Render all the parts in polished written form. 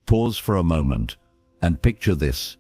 Pause for a moment and picture this.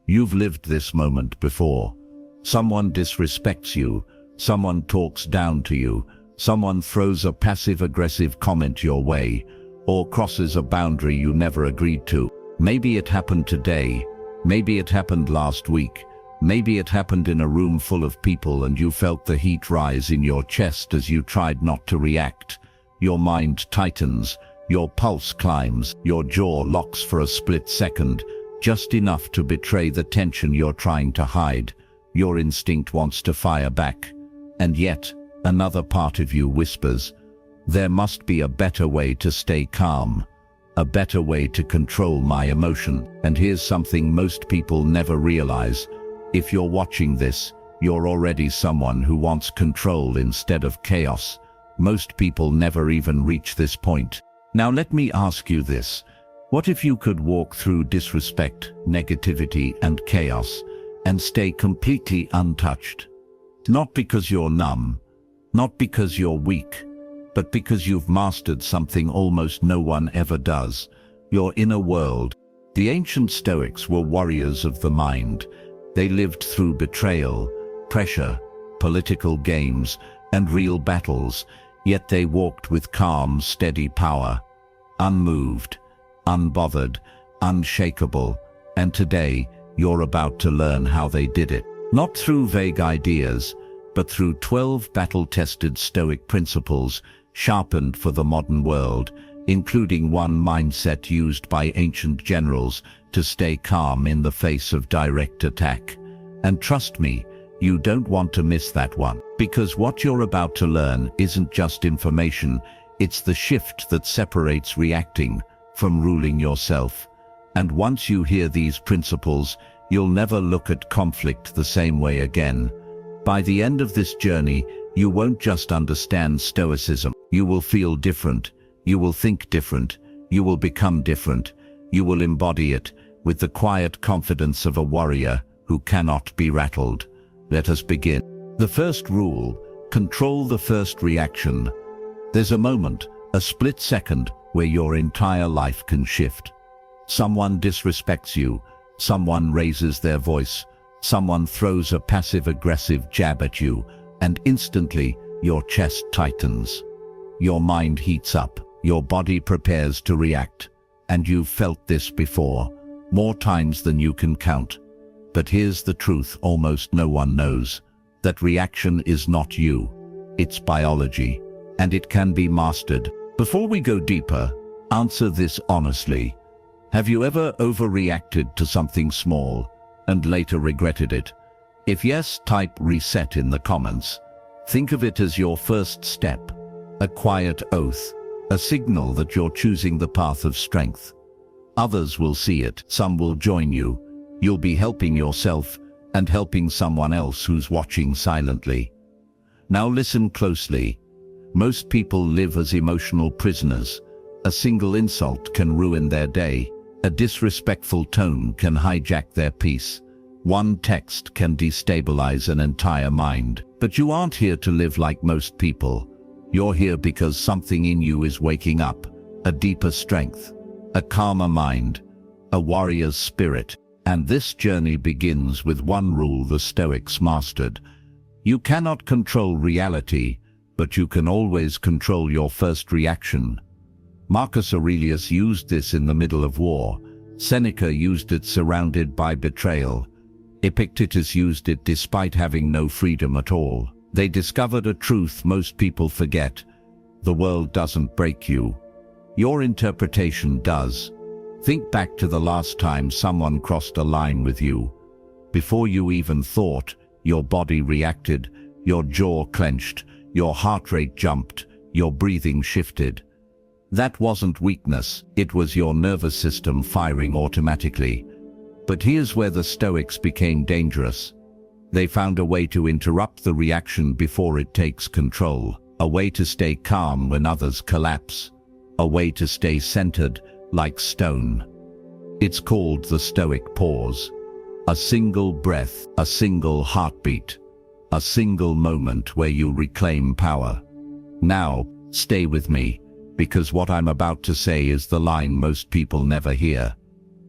You've lived this moment before. Someone disrespects you, someone talks down to you, someone throws a passive-aggressive comment your way, or crosses a boundary you never agreed to. Maybe it happened today, maybe it happened last week, maybe it happened in a room full of people and you felt the heat rise in your chest as you tried not to react. Your mind tightens, your pulse climbs, your jaw locks for a split second, just enough to betray the tension you're trying to hide. Your instinct wants to fire back. And yet, another part of you whispers, there must be a better way to stay calm, a better way to control my emotion. And here's something most people never realize. If you're watching this, you're already someone who wants control instead of chaos. Most people never even reach this point. Now let me ask you this. What if you could walk through disrespect, negativity, and chaos and stay completely untouched? Not because you're numb, not because you're weak, but because you've mastered something almost no one ever does, your inner world. The ancient Stoics were warriors of the mind. They lived through betrayal, pressure, political games, and real battles, yet they walked with calm, steady power, unmoved, unbothered, unshakable. And today, you're about to learn how they did it. Not through vague ideas, but through 12 battle-tested Stoic principles sharpened for the modern world, including one mindset used by ancient generals to stay calm in the face of direct attack. And trust me, you don't want to miss that one, because what you're about to learn isn't just information, it's the shift that separates reacting from ruling yourself. And once you hear these principles, you'll never look at conflict the same way again. By the end of this journey, you won't just understand Stoicism. You will feel different, you will think different, you will become different, you will embody it with the quiet confidence of a warrior who cannot be rattled. Let us begin. The first rule: control the first reaction. There's a moment, a split second, where your entire life can shift. Someone disrespects you, someone raises their voice, someone throws a passive-aggressive jab at you, and instantly your chest tightens. Your mind heats up, your body prepares to react. And you've felt this before, more times than you can count. But here's the truth almost no one knows: that reaction is not you. It's biology, and it can be mastered. Before we go deeper, answer this honestly. Have you ever overreacted to something small and later regretted it? If yes, type reset in the comments. Think of it as your first step, a quiet oath, a signal that you're choosing the path of strength. Others will see it, some will join you. You'll be helping yourself and helping someone else who's watching silently. Now listen closely. Most people live as emotional prisoners. A single insult can ruin their day. A disrespectful tone can hijack their peace. One text can destabilize an entire mind. But you aren't here to live like most people. You're here because something in you is waking up. A deeper strength, a calmer mind, a warrior's spirit. And this journey begins with one rule the Stoics mastered. You cannot control reality, but you can always control your first reaction. Marcus Aurelius used this in the middle of war. Seneca used it surrounded by betrayal. Epictetus used it despite having no freedom at all. They discovered a truth most people forget: the world doesn't break you. Your interpretation does. Think back to the last time someone crossed a line with you. Before you even thought, your body reacted, your jaw clenched, your heart rate jumped, your breathing shifted. That wasn't weakness, it was your nervous system firing automatically. But here's where the Stoics became dangerous. They found a way to interrupt the reaction before it takes control, a way to stay calm when others collapse, a way to stay centered like stone. It's called the Stoic pause. A single breath, a single heartbeat, a single moment where you reclaim power. Now, stay with me. because what I'm about to say is the line most people never hear.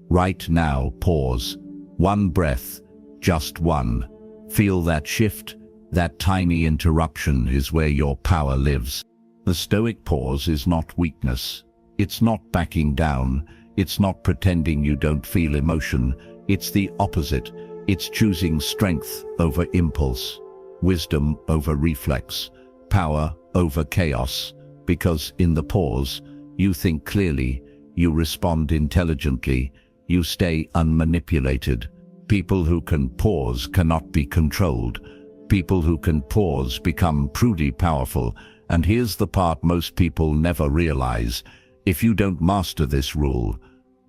Right now, pause. One breath, just one. Feel that shift. That tiny interruption is where your power lives. The Stoic pause is not weakness. It's not backing down. It's not pretending you don't feel emotion. It's the opposite. It's choosing strength over impulse, wisdom over reflex, power over chaos. Because in the pause, you think clearly, you respond intelligently, you stay unmanipulated. People who can pause cannot be controlled. People who can pause become truly powerful. And here's the part most people never realize. If you don't master this rule,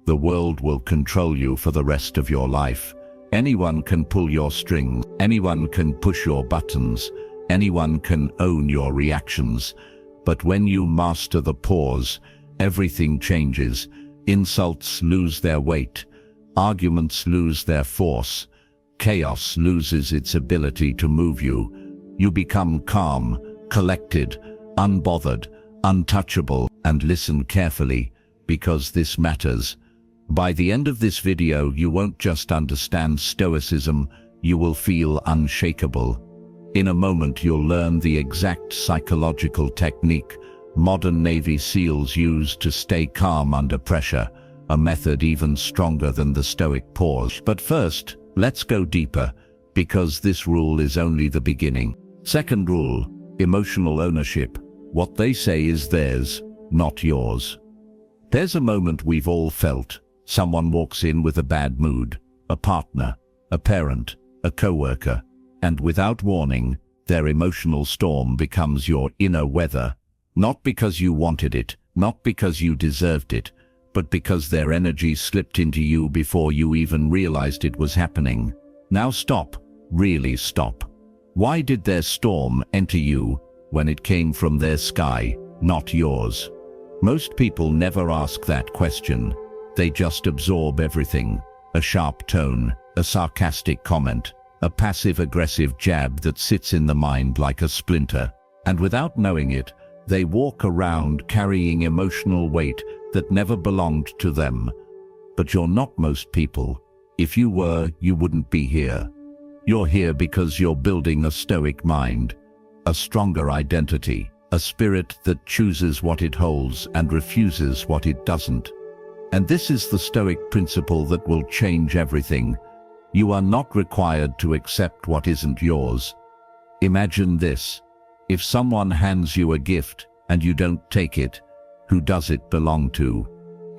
the world will control you for the rest of your life. Anyone can pull your strings. Anyone can push your buttons. Anyone can own your reactions. But when you master the pause, everything changes. Insults lose their weight. Arguments lose their force. Chaos loses its ability to move you. You become calm, collected, unbothered, untouchable, and listen carefully, because this matters. By the end of this video, you won't just understand Stoicism, you will feel unshakable. In a moment, you'll learn the exact psychological technique modern Navy SEALs use to stay calm under pressure, a method even stronger than the Stoic pause. But first, let's go deeper, because this rule is only the beginning. Second rule, emotional ownership. What they say is theirs, not yours. There's a moment we've all felt. Someone walks in with a bad mood, a partner, a parent, a coworker, and without warning, their emotional storm becomes your inner weather. Not because you wanted it, not because you deserved it, but because their energy slipped into you before you even realized it was happening. Now stop, really stop. Why did their storm enter you when it came from their sky, not yours? Most people never ask that question. They just absorb everything. A sharp tone, a sarcastic comment, a passive-aggressive jab that sits in the mind like a splinter. And without knowing it, they walk around carrying emotional weight that never belonged to them. But you're not most people. If you were, you wouldn't be here. You're here because you're building a Stoic mind, a stronger identity, a spirit that chooses what it holds and refuses what it doesn't. And this is the Stoic principle that will change everything. You are not required to accept what isn't yours. Imagine this. If someone hands you a gift and you don't take it, who does it belong to?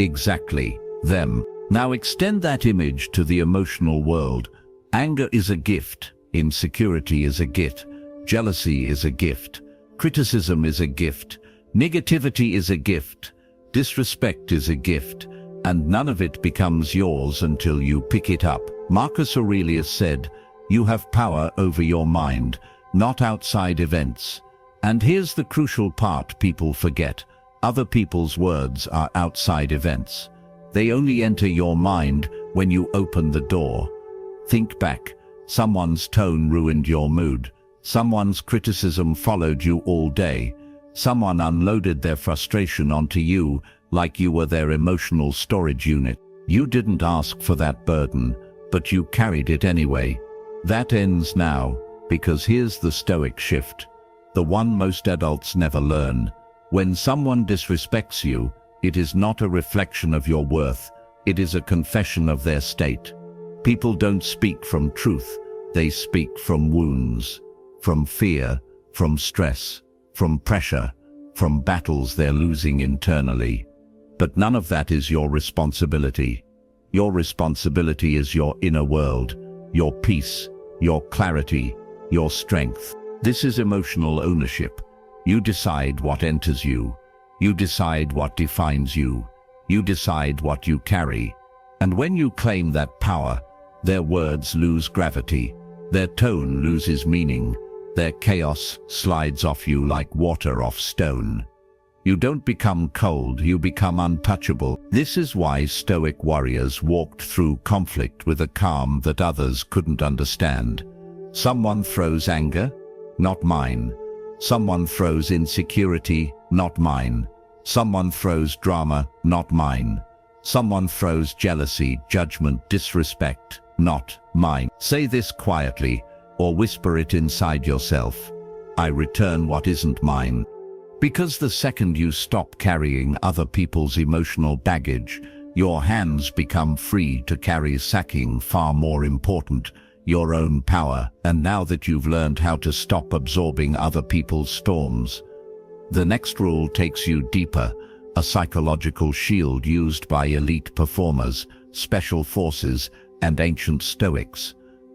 Exactly, them. Now extend that image to the emotional world. Anger is a gift. Insecurity is a gift. Jealousy is a gift. Criticism is a gift. Negativity is a gift. Disrespect is a gift. And none of it becomes yours until you pick it up. Marcus Aurelius said, "You have power over your mind, not outside events." And here's the crucial part people forget. Other people's words are outside events. They only enter your mind when you open the door. Think back. Someone's tone ruined your mood. Someone's criticism followed you all day. Someone unloaded their frustration onto you like you were their emotional storage unit. You didn't ask for that burden, but you carried it anyway. That ends now, because here's the Stoic shift, the one most adults never learn. When someone disrespects you, it is not a reflection of your worth, it is a confession of their state. People don't speak from truth, they speak from wounds, from fear, from stress, from pressure, from battles they're losing internally. But none of that is your responsibility. Your responsibility is your inner world, your peace, your clarity, your strength. This is emotional ownership. You decide what enters you. You decide what defines you. You decide what you carry. And when you claim that power, their words lose gravity. Their tone loses meaning. Their chaos slides off you like water off stone. You don't become cold, you become untouchable. This is why Stoic warriors walked through conflict with a calm that others couldn't understand. Someone throws anger, not mine. Someone throws insecurity, not mine. Someone throws drama, not mine. Someone throws jealousy, judgment, disrespect, not mine. Say this quietly, or whisper it inside yourself. I return what isn't mine. Because the second you stop carrying other people's emotional baggage, your hands become free to carry something far more important, your own power. And now that you've learned how to stop absorbing other people's storms, the next rule takes you deeper, a psychological shield used by elite performers, special forces, and ancient Stoics.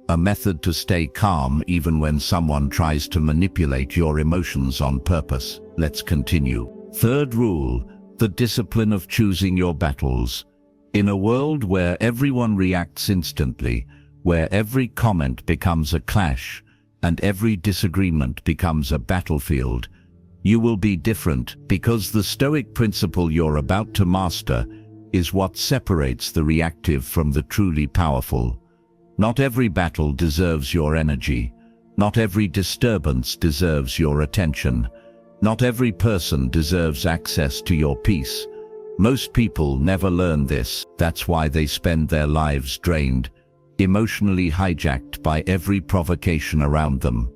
A method to stay calm even when someone tries to manipulate your emotions on purpose. Let's continue. Third rule, the discipline of choosing your battles. In a world where everyone reacts instantly, where every comment becomes a clash, and every disagreement becomes a battlefield, you will be different, because the Stoic principle you're about to master is what separates the reactive from the truly powerful. Not every battle deserves your energy. Not every disturbance deserves your attention. Not every person deserves access to your peace. Most people never learn this. That's why they spend their lives drained, emotionally hijacked by every provocation around them.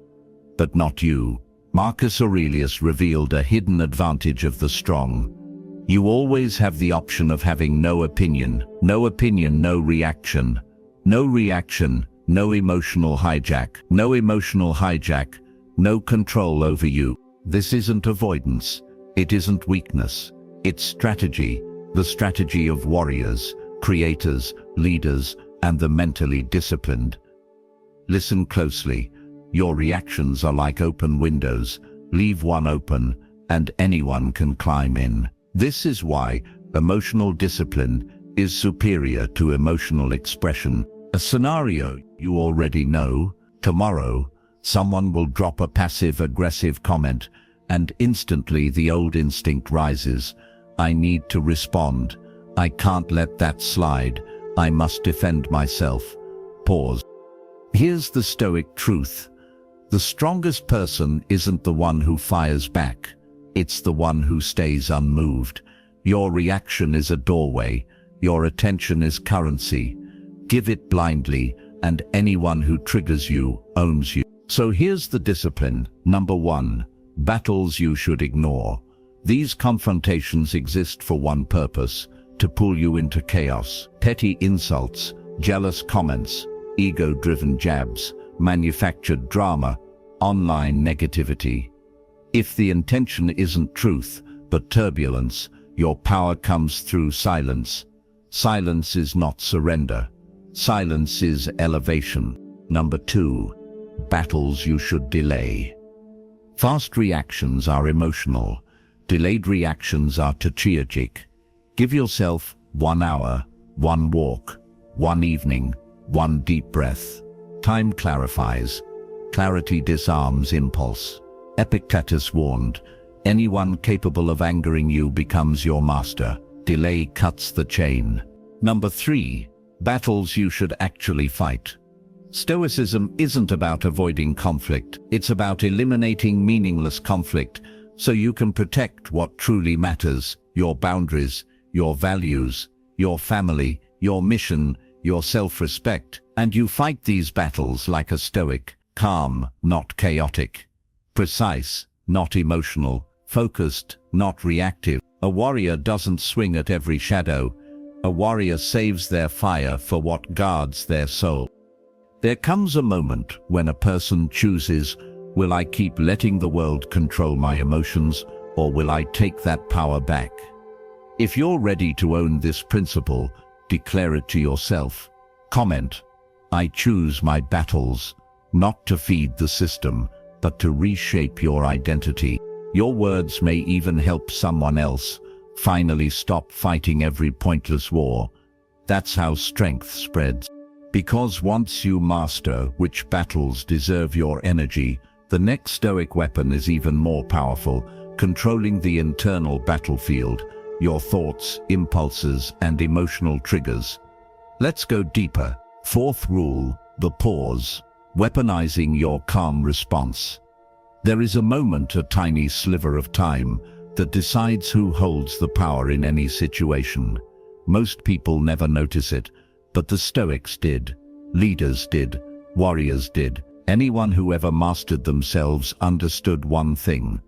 But not you. Marcus Aurelius revealed a hidden advantage of the strong. You always have the option of having no opinion. No opinion, no reaction. No reaction, no emotional hijack. No emotional hijack, no control over you. This isn't avoidance. It isn't weakness. It's strategy. The strategy of warriors, creators, leaders, and the mentally disciplined. Listen closely. Your reactions are like open windows. Leave one open, and anyone can climb in. This is why emotional discipline is superior to emotional expression. A scenario you already know. Tomorrow, someone will drop a passive-aggressive comment, and instantly the old instinct rises. I need to respond. I can't let that slide. I must defend myself. Pause. Here's the Stoic truth. The strongest person isn't the one who fires back. It's the one who stays unmoved. Your reaction is a doorway. Your attention is currency. Give it blindly, and anyone who triggers you owns you. So here's the discipline. Number 1. Battles you should ignore. These confrontations exist for one purpose: to pull you into chaos. Petty insults, jealous comments, ego-driven jabs, manufactured drama, online negativity. If the intention isn't truth, but turbulence, your power comes through silence. Silence is not surrender. Silence is elevation. Number 2. Battles you should delay. Fast reactions are emotional. Delayed reactions are strategic. Give yourself 1 hour, 1 walk, 1 evening, 1 deep breath. Time clarifies. Clarity disarms impulse. Epictetus warned, anyone capable of angering you becomes your master. Delay cuts the chain. Number 3. Battles you should actually fight. Stoicism isn't about avoiding conflict. It's about eliminating meaningless conflict so you can protect what truly matters: your boundaries, your values, your family, your mission, your self-respect. And you fight these battles like a Stoic, calm, not chaotic, precise, not emotional, focused, not reactive. A warrior doesn't swing at every shadow. A warrior saves their fire for what guards their soul. There comes a moment when a person chooses, will I keep letting the world control my emotions, or will I take that power back? If you're ready to own this principle, declare it to yourself. Comment, I choose my battles, not to feed the system, but to reshape your identity. Your words may even help someone else finally stop fighting every pointless war. That's how strength spreads. Because once you master which battles deserve your energy, the next Stoic weapon is even more powerful, controlling the internal battlefield, your thoughts, impulses, and emotional triggers. Let's go deeper. 4th rule, the pause. Weaponizing your calm response. There is a moment, a tiny sliver of time, that decides who holds the power in any situation. Most people never notice it, but the Stoics did. Leaders did. Warriors did. Anyone who ever mastered themselves understood one thing.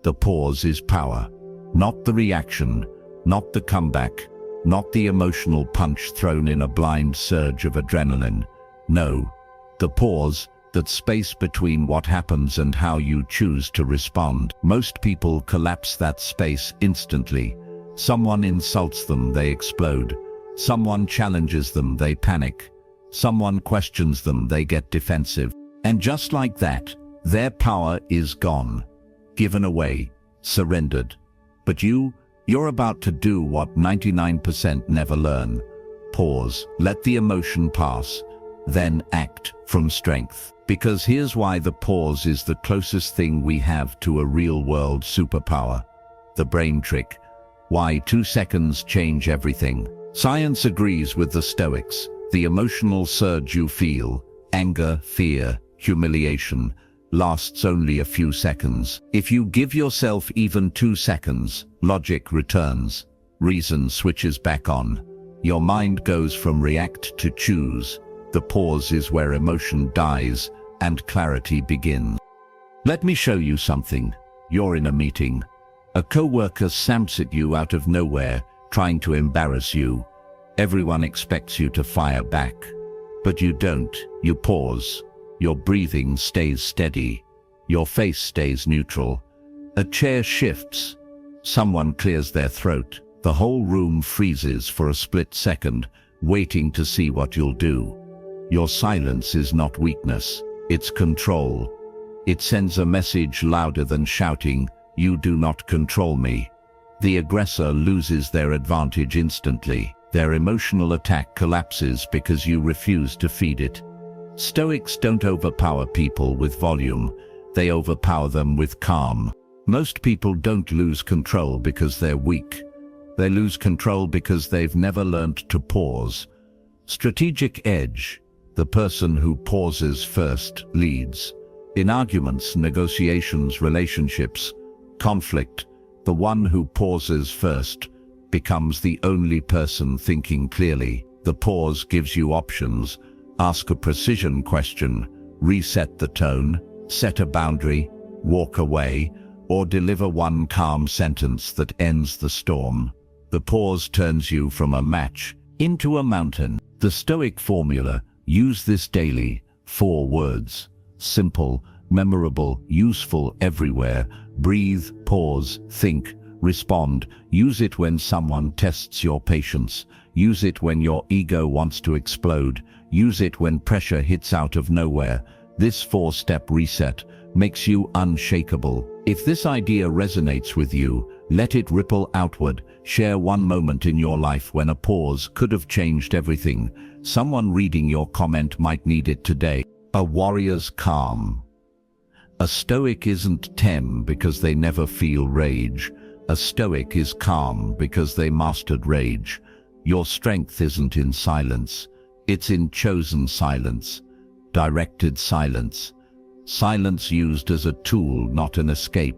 The pause is power. Not the reaction, not the comeback, not the emotional punch thrown in a blind surge of adrenaline. No, the pause, that space between what happens and how you choose to respond. Most people collapse that space instantly. Someone insults them, they explode. Someone challenges them, they panic. Someone questions them, they get defensive. And just like that, their power is gone, given away, surrendered. But you're about to do what 99% never learn. Pause, let the emotion pass, then act from strength. Because here's why the pause is the closest thing we have to a real-world superpower. The brain trick. Why 2 seconds change everything. Science agrees with the Stoics. The emotional surge you feel, anger, fear, humiliation, lasts only a few seconds. If you give yourself even 2 seconds, logic returns. Reason switches back on. Your mind goes from react to choose. The pause is where emotion dies and clarity begins. Let me show you something. You're in a meeting. A co-worker snaps at you out of nowhere, trying to embarrass you. Everyone expects you to fire back. But you don't. You pause. Your breathing stays steady. Your face stays neutral. A chair shifts. Someone clears their throat. The whole room freezes for a split second, waiting to see what you'll do. Your silence is not weakness. It's control. It sends a message louder than shouting, "You do not control me." The aggressor loses their advantage instantly. Their emotional attack collapses because you refuse to feed it. Stoics don't overpower people with volume. They overpower them with calm. Most people don't lose control because they're weak. They lose control because they've never learned to pause. Strategic edge. The person who pauses first leads. In arguments, negotiations, relationships, conflict, the one who pauses first becomes the only person thinking clearly. The pause gives you options. Ask a precision question, reset the tone, set a boundary, walk away, or deliver one calm sentence that ends the storm. The pause turns you from a match into a mountain. The Stoic formula: use this daily. 4 words. Simple, memorable, useful everywhere. Breathe, pause, think, respond. Use it when someone tests your patience. Use it when your ego wants to explode. Use it when pressure hits out of nowhere. This 4-step reset makes you unshakable. If this idea resonates with you, let it ripple outward. Share one moment in your life when a pause could have changed everything. Someone reading your comment might need it today. A warrior's calm. A Stoic isn't tame because they never feel rage. A Stoic is calm because they mastered rage. Your strength isn't in silence. It's in chosen silence. Directed silence. Silence used as a tool, not an escape.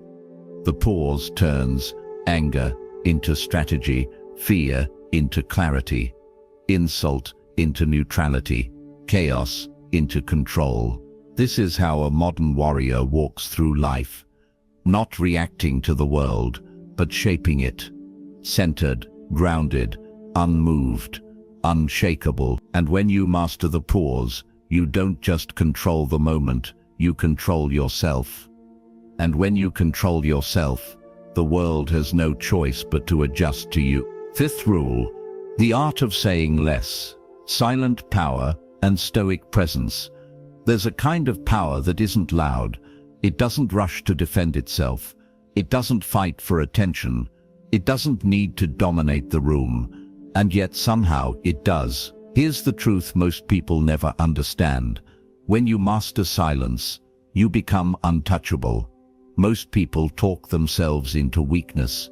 The pause turns anger into strategy, fear into clarity, insult into neutrality, chaos into control. This is how a modern warrior walks through life, not reacting to the world, but shaping it. Centered, grounded, unmoved, unshakable. And when you master the pause, you don't just control the moment, you control yourself. And when you control yourself, the world has no choice but to adjust to you. 5th rule: the art of saying less. Silent power and Stoic presence. There's a kind of power that isn't loud. It doesn't rush to defend itself. It doesn't fight for attention. It doesn't need to dominate the room. And yet somehow it does. Here's the truth most people never understand. When you master silence, you become untouchable. Most people talk themselves into weakness.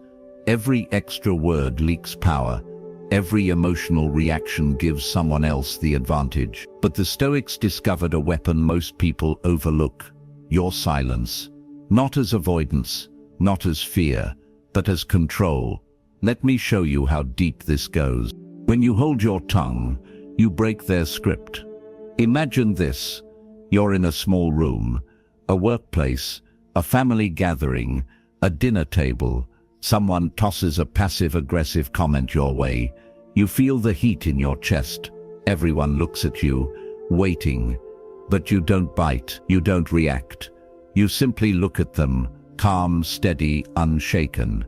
Every extra word leaks power. Every emotional reaction gives someone else the advantage. But the Stoics discovered a weapon most people overlook: your silence. Not as avoidance, not as fear, but as control. Let me show you how deep this goes. When you hold your tongue, you break their script. Imagine this. You're in a small room, a workplace, a family gathering, a dinner table. Someone tosses a passive-aggressive comment your way. You feel the heat in your chest. Everyone looks at you, waiting. But you don't bite, you don't react. You simply look at them, calm, steady, unshaken.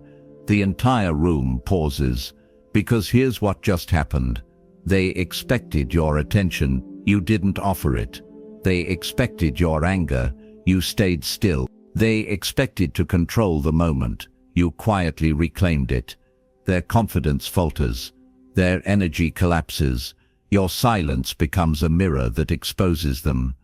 The entire room pauses, because here's what just happened. They expected your attention, you didn't offer it. They expected your anger, you stayed still. They expected to control the moment, you quietly reclaimed it. Their confidence falters. Their energy collapses. Your silence becomes a mirror that exposes them.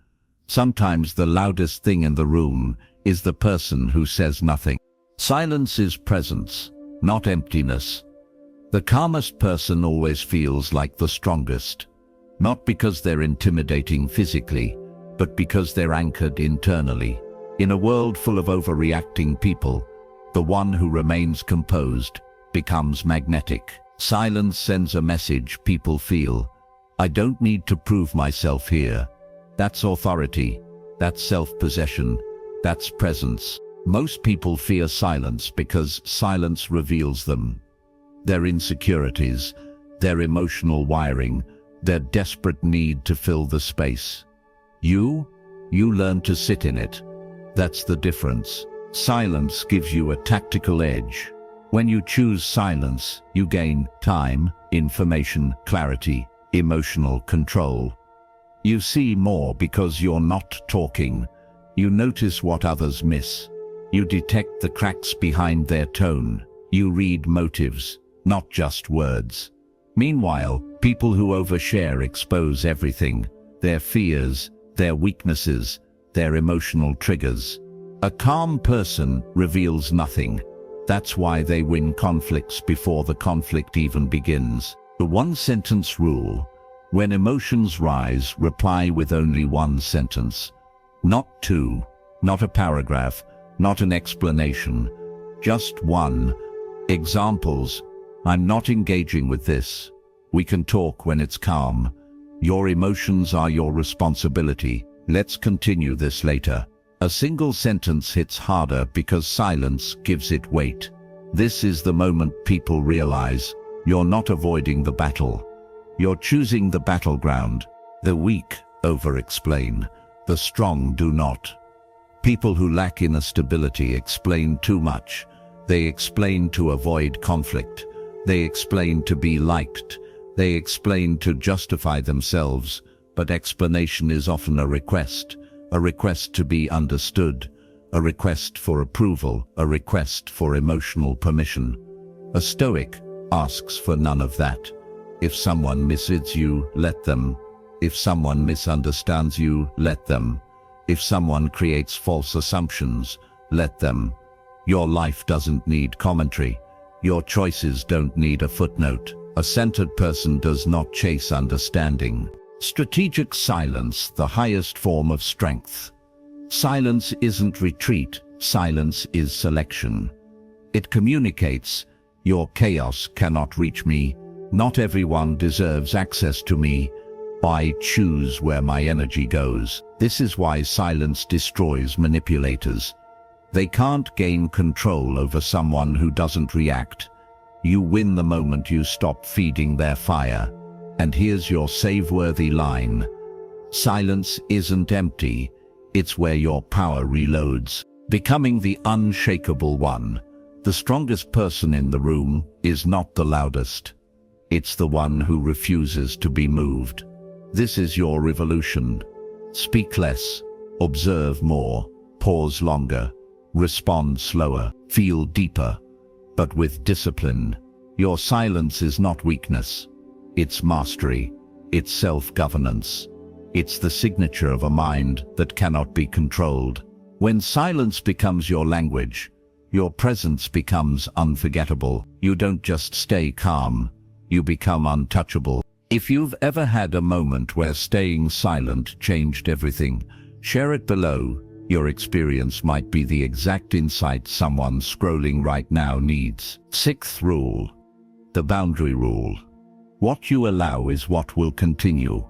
Sometimes the loudest thing in the room is the person who says nothing. Silence is presence, not emptiness. The calmest person always feels like the strongest. Not because they're intimidating physically, but because they're anchored internally. In a world full of overreacting people, the one who remains composed becomes magnetic. Silence sends a message people feel. I don't need to prove myself here. That's authority. That's self-possession. That's presence. Most people fear silence because silence reveals them. Their insecurities, their emotional wiring, their desperate need to fill the space. You learn to sit in it. That's the difference. Silence gives you a tactical edge. When you choose silence, you gain time, information, clarity, emotional control. You see more because you're not talking. You notice what others miss. You detect the cracks behind their tone. You read motives, not just words. Meanwhile, people who overshare expose everything: their fears, their weaknesses, their emotional triggers. A calm person reveals nothing. That's why they win conflicts before the conflict even begins. The one-sentence rule: when emotions rise, reply with only one sentence. Not two, not a paragraph, not an explanation. Just one. Examples: I'm not engaging with this. We can talk when it's calm. Your emotions are your responsibility. Let's continue this later. A single sentence hits harder because silence gives it weight. This is the moment people realize you're not avoiding the battle. You're choosing the battleground. The weak over-explain. The strong do not. People who lack inner stability explain too much. They explain to avoid conflict. They explain to be liked. They explain to justify themselves. But explanation is often a request to be understood, a request for approval, a request for emotional permission. A Stoic asks for none of that. If someone misreads you, let them. If someone misunderstands you, let them. If someone creates false assumptions, let them. Your life doesn't need commentary. Your choices don't need a footnote. A centered person does not chase understanding. Strategic silence, the highest form of strength. Silence isn't retreat. Silence is selection. It communicates, your chaos cannot reach me. Not everyone deserves access to me. I choose where my energy goes. This is why silence destroys manipulators. They can't gain control over someone who doesn't react. You win the moment you stop feeding their fire. And here's your save-worthy line. Silence isn't empty. It's where your power reloads. Becoming the unshakable one. The strongest person in the room is not the loudest. It's the one who refuses to be moved. This is your revolution. Speak less, observe more, pause longer, respond slower, feel deeper, but with discipline. Your silence is not weakness. It's mastery. It's self-governance. It's the signature of a mind that cannot be controlled. When silence becomes your language, your presence becomes unforgettable. You don't just stay calm. You become untouchable. If you've ever had a moment where staying silent changed everything, share it below. Your experience might be the exact insight someone scrolling right now needs. Sixth rule. The boundary rule. What you allow is what will continue.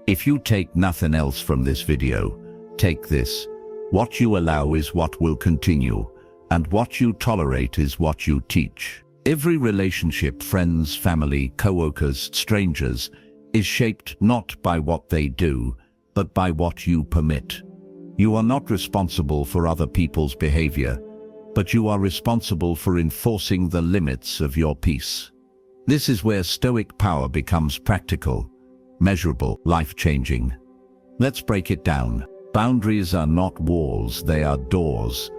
If you take nothing else from this video, take this. What you allow is what will continue, and what you tolerate is what you teach. Every relationship, friends, family, co-workers, strangers, is shaped not by what they do, but by what you permit. You are not responsible for other people's behavior, but you are responsible for enforcing the limits of your peace. This is where Stoic power becomes practical, measurable, life-changing. Let's break it down. Boundaries are not walls, they are doors.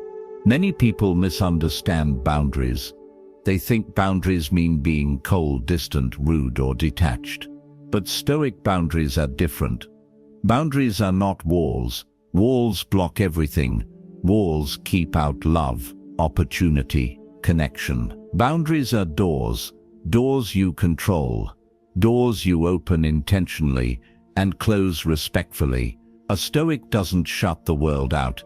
Many people misunderstand boundaries. They think boundaries mean being cold, distant, rude, or detached. But Stoic boundaries are different. Boundaries are not walls. Walls block everything. Walls keep out love, opportunity, connection. Boundaries are doors. Doors you control. Doors you open intentionally and close respectfully. A Stoic doesn't shut the world out.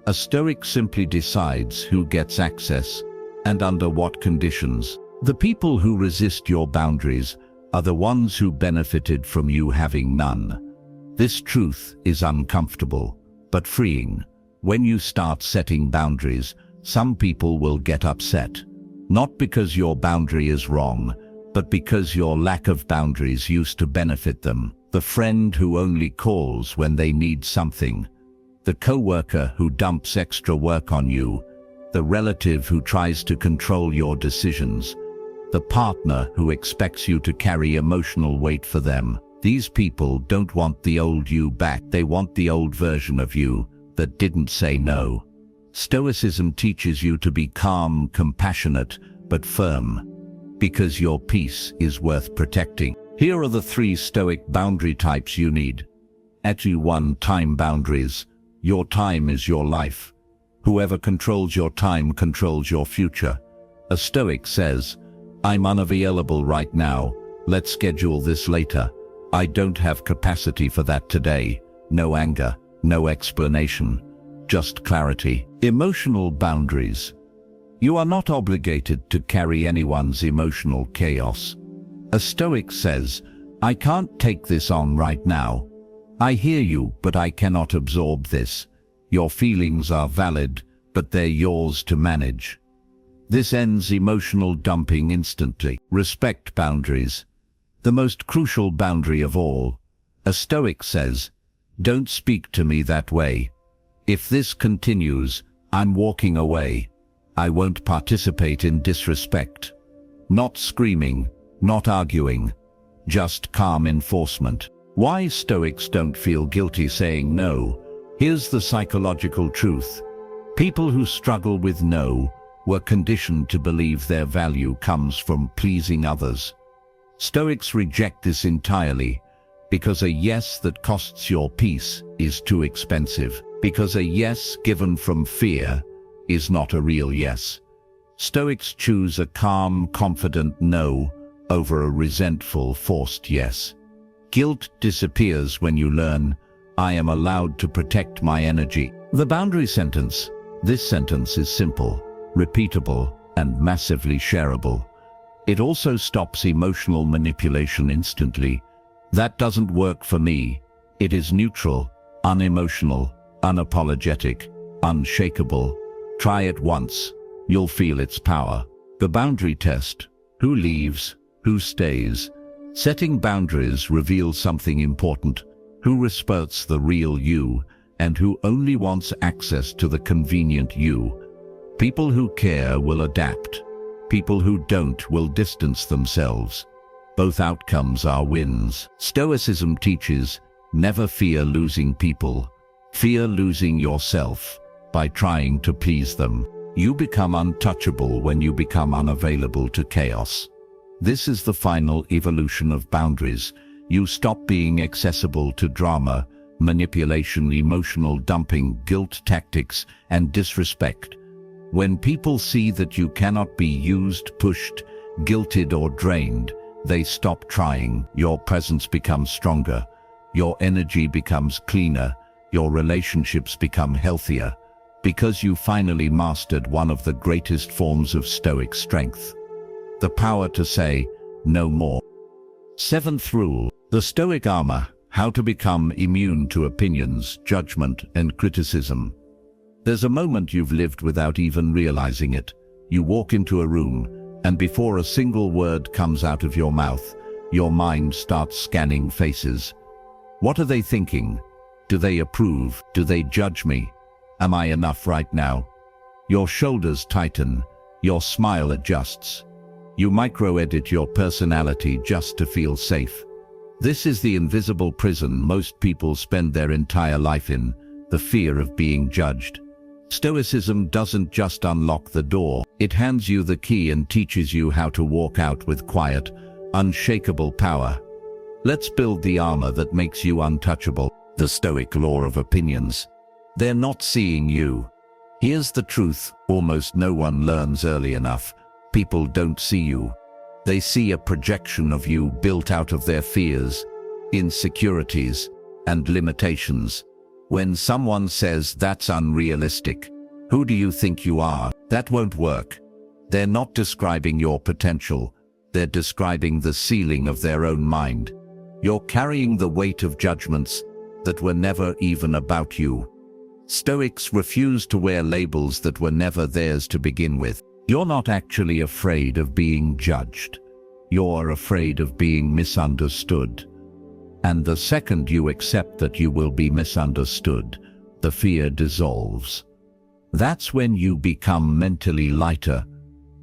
A Stoic simply decides who gets access and under what conditions. The people who resist your boundaries are the ones who benefited from you having none. This truth is uncomfortable, but freeing. When you start setting boundaries, some people will get upset. Not because your boundary is wrong, but because your lack of boundaries used to benefit them. The friend who only calls when they need something. The co-worker who dumps extra work on you. The relative who tries to control your decisions. The partner who expects you to carry emotional weight for them. These people don't want the old you back, they want the old version of you that didn't say no. Stoicism teaches you to be calm, compassionate, but firm, because your peace is worth protecting. Here are the 3 Stoic boundary types you need. 1. Time boundaries. Your time is your life. Whoever controls your time controls your future. A Stoic says, I'm unavailable right now, let's schedule this later. I don't have capacity for that today. No anger, no explanation, just clarity. Emotional boundaries. You are not obligated to carry anyone's emotional chaos. A Stoic says, I can't take this on right now. I hear you, but I cannot absorb this. Your feelings are valid, but they're yours to manage. This ends emotional dumping instantly. Respect boundaries. The most crucial boundary of all. A Stoic says, don't speak to me that way. If this continues, I'm walking away. I won't participate in disrespect. Not screaming, not arguing, just calm enforcement. Why Stoics don't feel guilty saying no? Here's the psychological truth. People who struggle with no were conditioned to believe their value comes from pleasing others. Stoics reject this entirely, because a yes that costs your peace is too expensive, because a yes given from fear is not a real yes. Stoics choose a calm, confident no over a resentful, forced yes. Guilt disappears when you learn, I am allowed to protect my energy. The boundary sentence. This sentence is simple, repeatable, and massively shareable. It also stops emotional manipulation instantly. That doesn't work for me. It is neutral, unemotional, unapologetic, unshakable. Try it once. You'll feel its power. The boundary test. Who leaves? Who stays? Setting boundaries reveals something important. Who respects the real you, and who only wants access to the convenient you. People who care will adapt. People who don't will distance themselves. Both outcomes are wins. Stoicism teaches, never fear losing people. Fear losing yourself by trying to please them. You become untouchable when you become unavailable to chaos. This is the final evolution of boundaries. You stop being accessible to drama, manipulation, emotional dumping, guilt tactics, and disrespect. When people see that you cannot be used, pushed, guilted, or drained, they stop trying. Your presence becomes stronger. Your energy becomes cleaner, Your relationships become healthier, because you finally mastered one of the greatest forms of Stoic strength: the power to say, no more. Seventh rule, the Stoic armor: how to become immune to opinions, judgment, and criticism. There's a moment you've lived without even realizing it. You walk into a room, and before a single word comes out of your mouth, your mind starts scanning faces. What are they thinking? Do they approve? Do they judge me? Am I enough right now? Your shoulders tighten, your smile adjusts. You micro-edit your personality just to feel safe. This is the invisible prison most people spend their entire life in, the fear of being judged. Stoicism doesn't just unlock the door, it hands you the key and teaches you how to walk out with quiet, unshakable power. Let's build the armor that makes you untouchable. The Stoic law of opinions. They're not seeing you. Here's the truth almost no one learns early enough. People don't see you. They see a projection of you built out of their fears, insecurities, and limitations. When someone says that's unrealistic, who do you think you are? That won't work. They're not describing your potential. They're describing the ceiling of their own mind. You're carrying the weight of judgments that were never even about you. Stoics refuse to wear labels that were never theirs to begin with. You're not actually afraid of being judged. You're afraid of being misunderstood. And the second you accept that you will be misunderstood, the fear dissolves. That's when you become mentally lighter,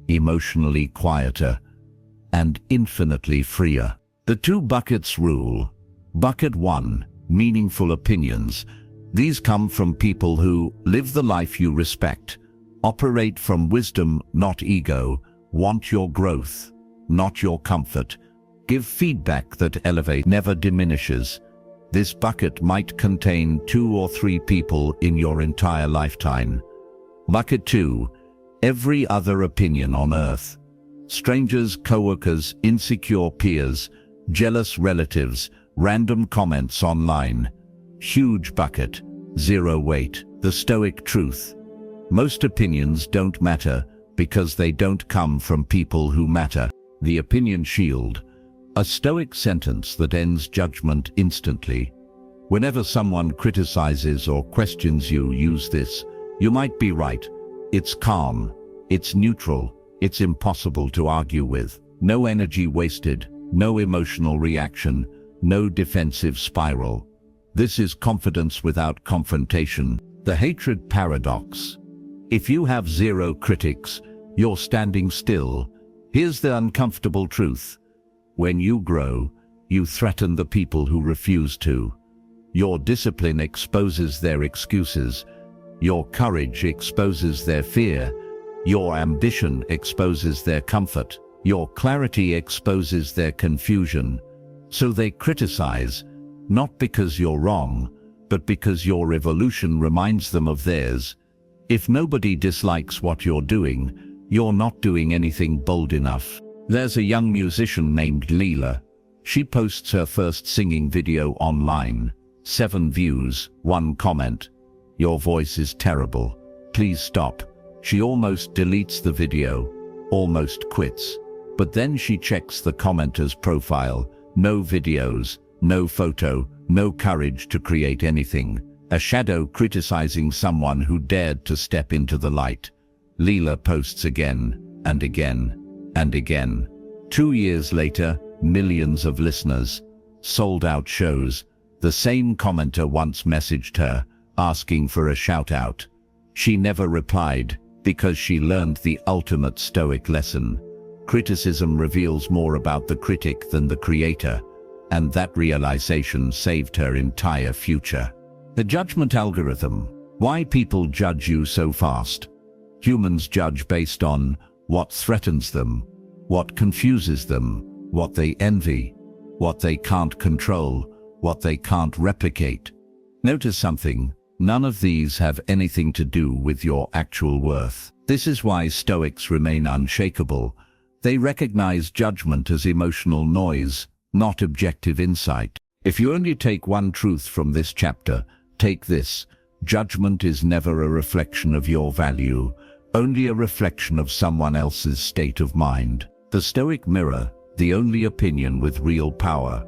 emotionally quieter, and infinitely freer. The 2 buckets rule. Bucket 1, meaningful opinions. These come from people who live the life you respect, operate from wisdom, not ego, want your growth, not your comfort, give feedback that elevates, never diminishes. This bucket might contain 2 or 3 people in your entire lifetime. Bucket 2, every other opinion on earth. Strangers, coworkers, insecure peers, jealous relatives, random comments online. Huge bucket, 0 weight. The Stoic truth. Most opinions don't matter because they don't come from people who matter. The opinion shield. A Stoic sentence that ends judgment instantly. Whenever someone criticizes or questions you, use this. You might be right. It's calm. It's neutral. It's impossible to argue with. No energy wasted. No emotional reaction. No defensive spiral. This is confidence without confrontation. The hatred paradox. If you have 0 critics, you're standing still. Here's the uncomfortable truth. When you grow, you threaten the people who refuse to. Your discipline exposes their excuses. Your courage exposes their fear. Your ambition exposes their comfort. Your clarity exposes their confusion. So they criticize, not because you're wrong, but because your evolution reminds them of theirs. If nobody dislikes what you're doing, you're not doing anything bold enough. There's a young musician named Leela. She posts her first singing video online. 7 views, 1 comment. Your voice is terrible. Please stop. She almost deletes the video, almost quits. But then she checks the commenter's profile. No videos, no photo, no courage to create anything. A shadow criticizing someone who dared to step into the light. Leela posts again, and again, and again. 2 years later, millions of listeners, sold-out shows. The same commenter once messaged her, asking for a shout-out. She never replied, because she learned the ultimate Stoic lesson. Criticism reveals more about the critic than the creator, and that realization saved her entire future. The judgment algorithm. Why people judge you so fast. Humans judge based on what threatens them, what confuses them, what they envy, what they can't control, what they can't replicate. Notice something. None of these have anything to do with your actual worth. This is why Stoics remain unshakable. They recognize judgment as emotional noise, not objective insight. If you only take one truth from this chapter, Take this: judgment is never a reflection of your value, only a reflection of someone else's state of mind. The Stoic mirror, the only opinion with real power.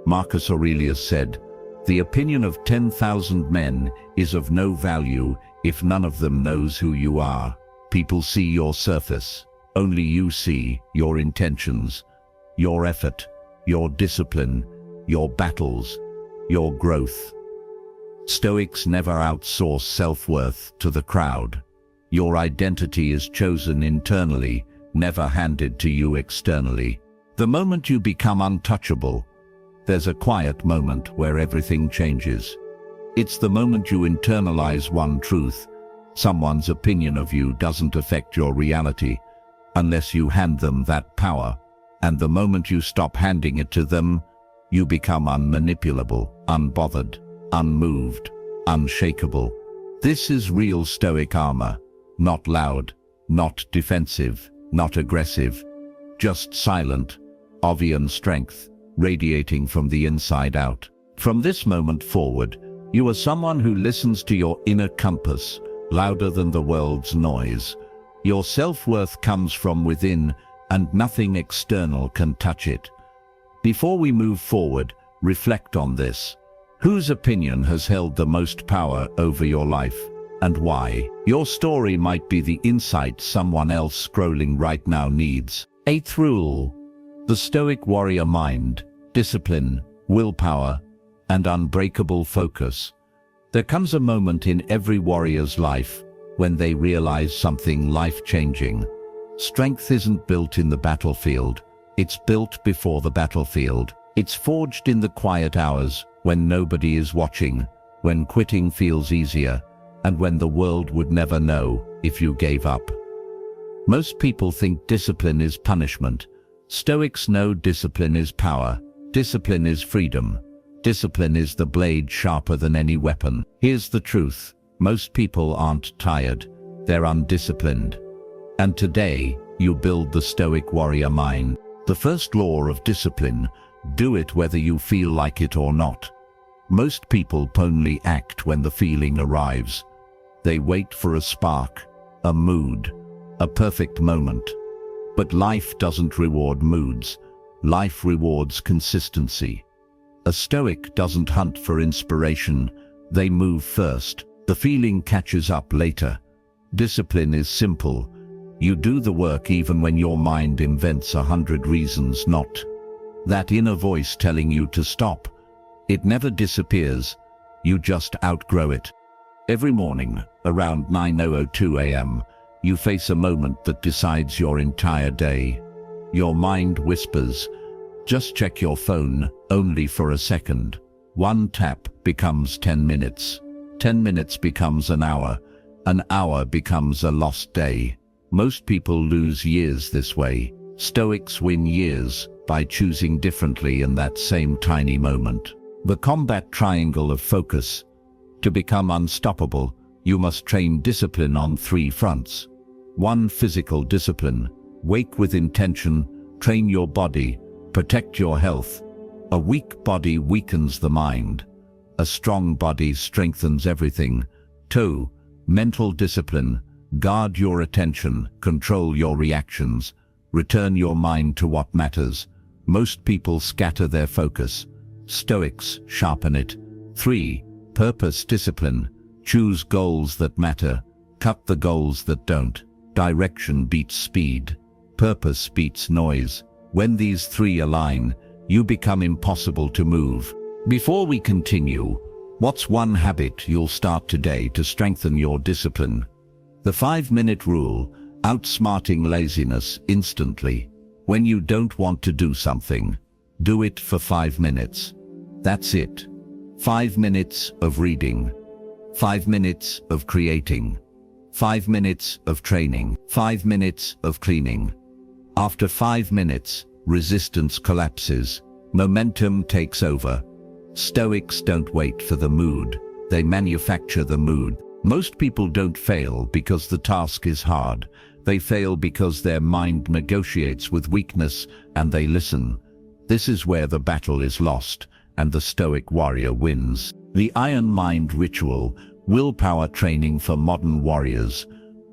Marcus Aurelius said, "The opinion of 10,000 men is of no value if none of them knows who you are." People see your surface. Only you see your intentions, your effort, your discipline, your battles, your growth. Stoics never outsource self-worth to the crowd. Your identity is chosen internally, never handed to you externally. The moment you become untouchable, there's a quiet moment where everything changes. It's the moment you internalize one truth: someone's opinion of you doesn't affect your reality unless you hand them that power. And the moment you stop handing it to them, you become unmanipulable, unbothered, unmoved, unshakable. This is real Stoic armor. Not loud, not defensive, not aggressive, just silent, obvious strength, radiating from the inside out. From this moment forward, you are someone who listens to your inner compass, louder than the world's noise. Your self-worth comes from within, and nothing external can touch it. Before we move forward, reflect on this. Whose opinion has held the most power over your life, and why? Your story might be the insight someone else scrolling right now needs. 8th rule: the Stoic warrior mind, discipline, willpower, and unbreakable focus. There comes a moment in every warrior's life when they realize something life-changing. Strength isn't built in the battlefield, it's built before the battlefield. It's forged in the quiet hours, when nobody is watching, when quitting feels easier, and when the world would never know if you gave up. Most people think discipline is punishment. Stoics know discipline is power. Discipline is freedom. Discipline is the blade sharper than any weapon. Here's the truth: most people aren't tired, they're undisciplined. And today, you build the Stoic warrior mind. The first law of discipline: do it whether you feel like it or not. Most people only act when the feeling arrives. They wait for a spark, a mood, a perfect moment. But life doesn't reward moods. Life rewards consistency. A Stoic doesn't hunt for inspiration. They move first. The feeling catches up later. Discipline is simple. You do the work even when your mind invents 100 reasons not. That inner voice telling you to stop. It never disappears. You just outgrow it. Every morning, around 9:02 a.m., you face a moment that decides your entire day. Your mind whispers, "Just check your phone, only for a second." One tap becomes 10 minutes. 10 minutes becomes an hour becomes a lost day. Most people lose years this way. Stoics win years by choosing differently in that same tiny moment. The combat triangle of focus. To become unstoppable, you must train discipline on 3 fronts. 1. Physical discipline. Wake with intention, train your body, protect your health. A weak body weakens the mind. A strong body strengthens everything. 2. Mental discipline. Guard your attention, control your reactions, return your mind to what matters. Most people scatter their focus. Stoics sharpen it. 3. Purpose discipline. Choose goals that matter, cut the goals that don't. Direction beats speed. Purpose beats noise. When these 3 align, you become impossible to move. Before we continue, what's one habit you'll start today to strengthen your discipline? The 5-minute rule: outsmarting laziness instantly. When you don't want to do something, do it for 5 minutes. That's it. 5 minutes of reading, 5 minutes of creating, 5 minutes of training, 5 minutes of cleaning. After 5 minutes, resistance collapses, momentum takes over. Stoics don't wait for the mood, they manufacture the mood. Most people don't fail because the task is hard. They fail because their mind negotiates with weakness and they listen. This is where the battle is lost and the Stoic warrior wins. The Iron Mind Ritual, willpower training for modern warriors.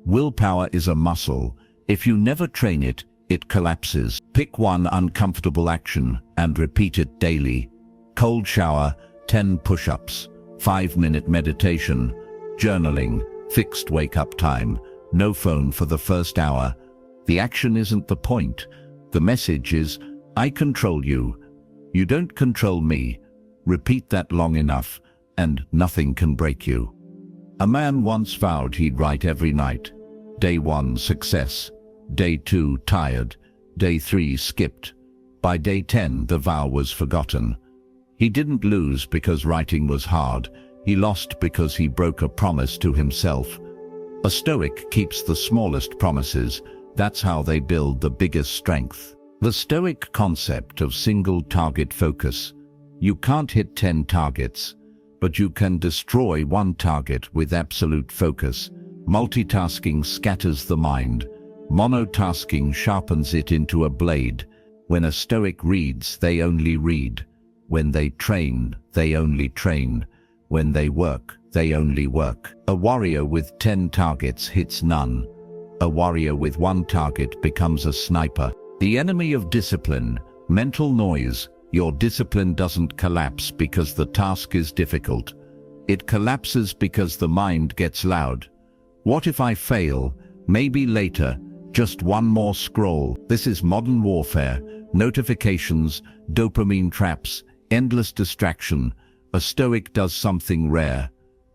Willpower is a muscle. If you never train it, it collapses. Pick one uncomfortable action and repeat it daily. Cold shower, 10 push-ups, 5-minute meditation, journaling, fixed wake-up time, no phone for the first hour. The action isn't the point. The message is, I control you. You don't control me. Repeat that long enough, and nothing can break you. A man once vowed he'd write every night. Day 1, success. Day 2, tired. Day 3, skipped. By day 10, the vow was forgotten. He didn't lose because writing was hard. He lost because he broke a promise to himself. A Stoic keeps the smallest promises. That's how they build the biggest strength. The Stoic concept of single target focus. You can't hit 10 targets, but you can destroy one target with absolute focus. Multitasking scatters the mind. Monotasking sharpens it into a blade. When a Stoic reads, they only read. When they train, they only train. When they work, they only work. A warrior with 10 targets hits none. A warrior with 1 target becomes a sniper. The enemy of discipline, mental noise. Your discipline doesn't collapse because the task is difficult. It collapses because the mind gets loud. What if I fail? Maybe later. Just one more scroll. This is modern warfare. Notifications, dopamine traps, endless distraction. A Stoic does something rare.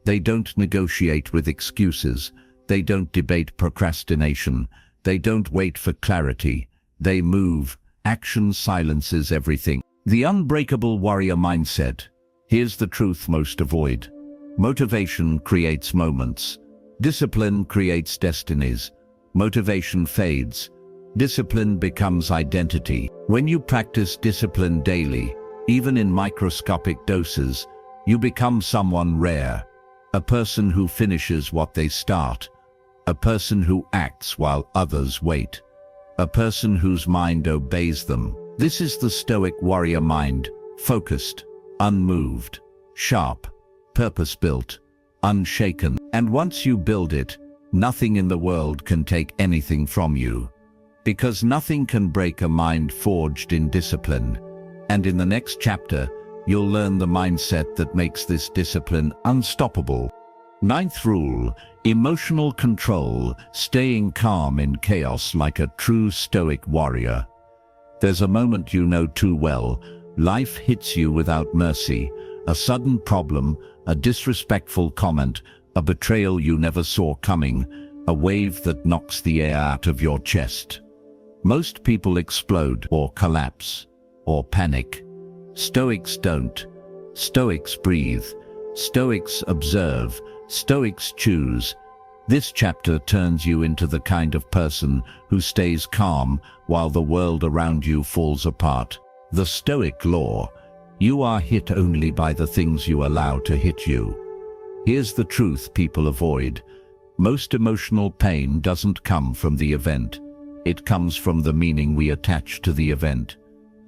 They don't negotiate with excuses. They don't debate procrastination. They don't wait for clarity. They move. Action silences everything. The unbreakable warrior mindset. Here's the truth most avoid. Motivation creates moments. Discipline creates destinies. Motivation fades. Discipline becomes identity. When you practice discipline daily, even in microscopic doses, you become someone rare. A person who finishes what they start. A person who acts while others wait. A person whose mind obeys them. This is the Stoic warrior mind, focused, unmoved, sharp, purpose-built, unshaken. And once you build it, nothing in the world can take anything from you. Because nothing can break a mind forged in discipline. And in the next chapter, you'll learn the mindset that makes this discipline unstoppable. 9th rule, emotional control, staying calm in chaos like a true Stoic warrior. There's a moment you know too well. Life hits you without mercy. A sudden problem, a disrespectful comment, a betrayal you never saw coming, a wave that knocks the air out of your chest. Most people explode or collapse or panic. Stoics don't. Stoics breathe. Stoics observe. Stoics choose. This chapter turns you into the kind of person who stays calm while the world around you falls apart. The Stoic law. You are hit only by the things you allow to hit you. Here's the truth people avoid. Most emotional pain doesn't come from the event. It comes from the meaning we attach to the event.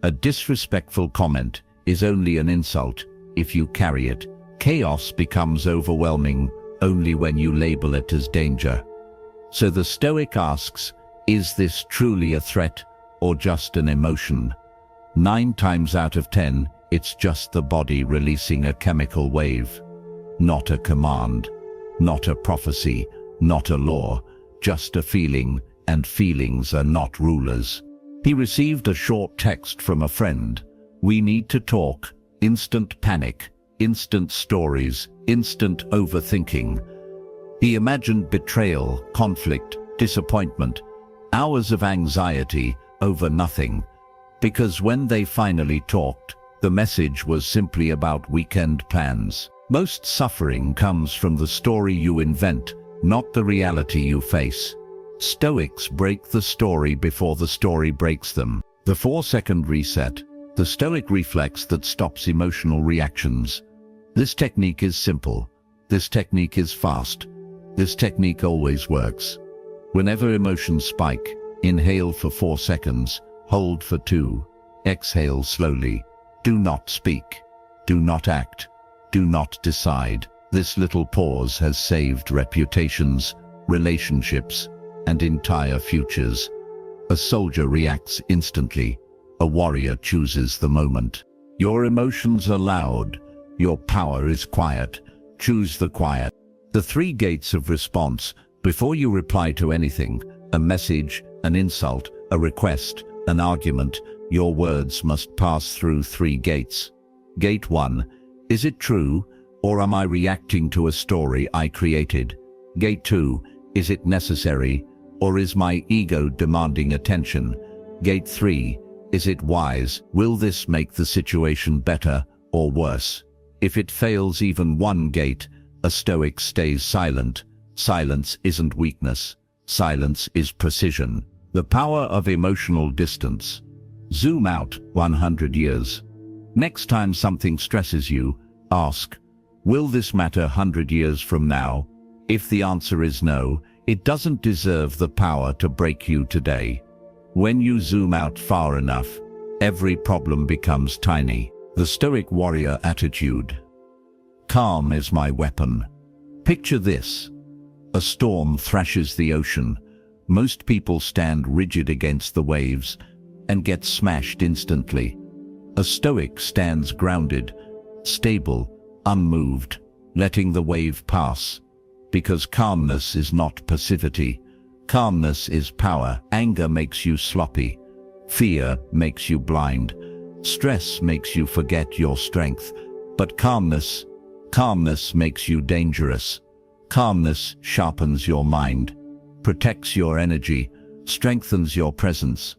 A disrespectful comment is only an insult if you carry it. Chaos becomes overwhelming only when you label it as danger. So the Stoic asks, is this truly a threat or just an emotion? 9 times out of 10, it's just the body releasing a chemical wave. Not a command, not a prophecy, not a law, just a feeling, and feelings are not rulers. He received a short text from a friend. We need to talk. Instant panic, instant stories, instant overthinking. He imagined betrayal, conflict, disappointment, hours of anxiety over nothing. Because when they finally talked, the message was simply about weekend plans. Most suffering comes from the story you invent, not the reality you face. Stoics break the story before the story breaks them. The 4-second reset, the Stoic reflex that stops emotional reactions. This technique is simple. This technique is fast. This technique always works. Whenever emotions spike, inhale for 4 seconds, hold for 2, exhale slowly. Do not speak. Do not act. do not decide. This little pause has saved reputations, relationships, and entire futures. A soldier reacts instantly. A warrior chooses the moment. Your emotions are loud. Your power is quiet. Choose the quiet. The 3 gates of response. Before you reply to anything, a message, an insult, a request, an argument, your words must pass through 3 gates. Gate 1. Is it true, or am I reacting to a story I created? Gate 2. Is it necessary, or is my ego demanding attention? Gate 3. Is it wise? Will this make the situation better or worse? If it fails even one gate, a Stoic stays silent. Silence isn't weakness. Silence is precision. The power of emotional distance. Zoom out 100 years. Next time something stresses you, ask, will this matter 100 years from now? If the answer is no, it doesn't deserve the power to break you today. When you zoom out far enough, every problem becomes tiny. The Stoic warrior attitude. Calm is my weapon. Picture this. A storm thrashes the ocean. Most people stand rigid against the waves and get smashed instantly. A Stoic stands grounded, stable, unmoved, letting the wave pass. Because calmness is not passivity. Calmness is power. Anger makes you sloppy. Fear makes you blind. Stress makes you forget your strength. But calmness makes you dangerous. Calmness sharpens your mind, protects your energy, strengthens your presence.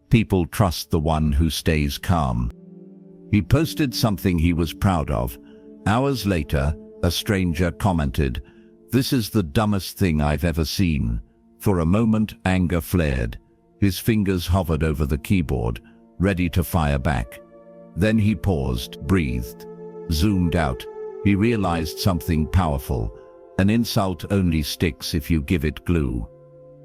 People trust the one who stays calm. He posted something he was proud of. Hours later, a stranger commented, "This is the dumbest thing I've ever seen." For a moment, anger flared. His fingers hovered over the keyboard, ready to fire back. Then he paused, breathed, zoomed out. He realized something powerful. An insult only sticks if you give it glue.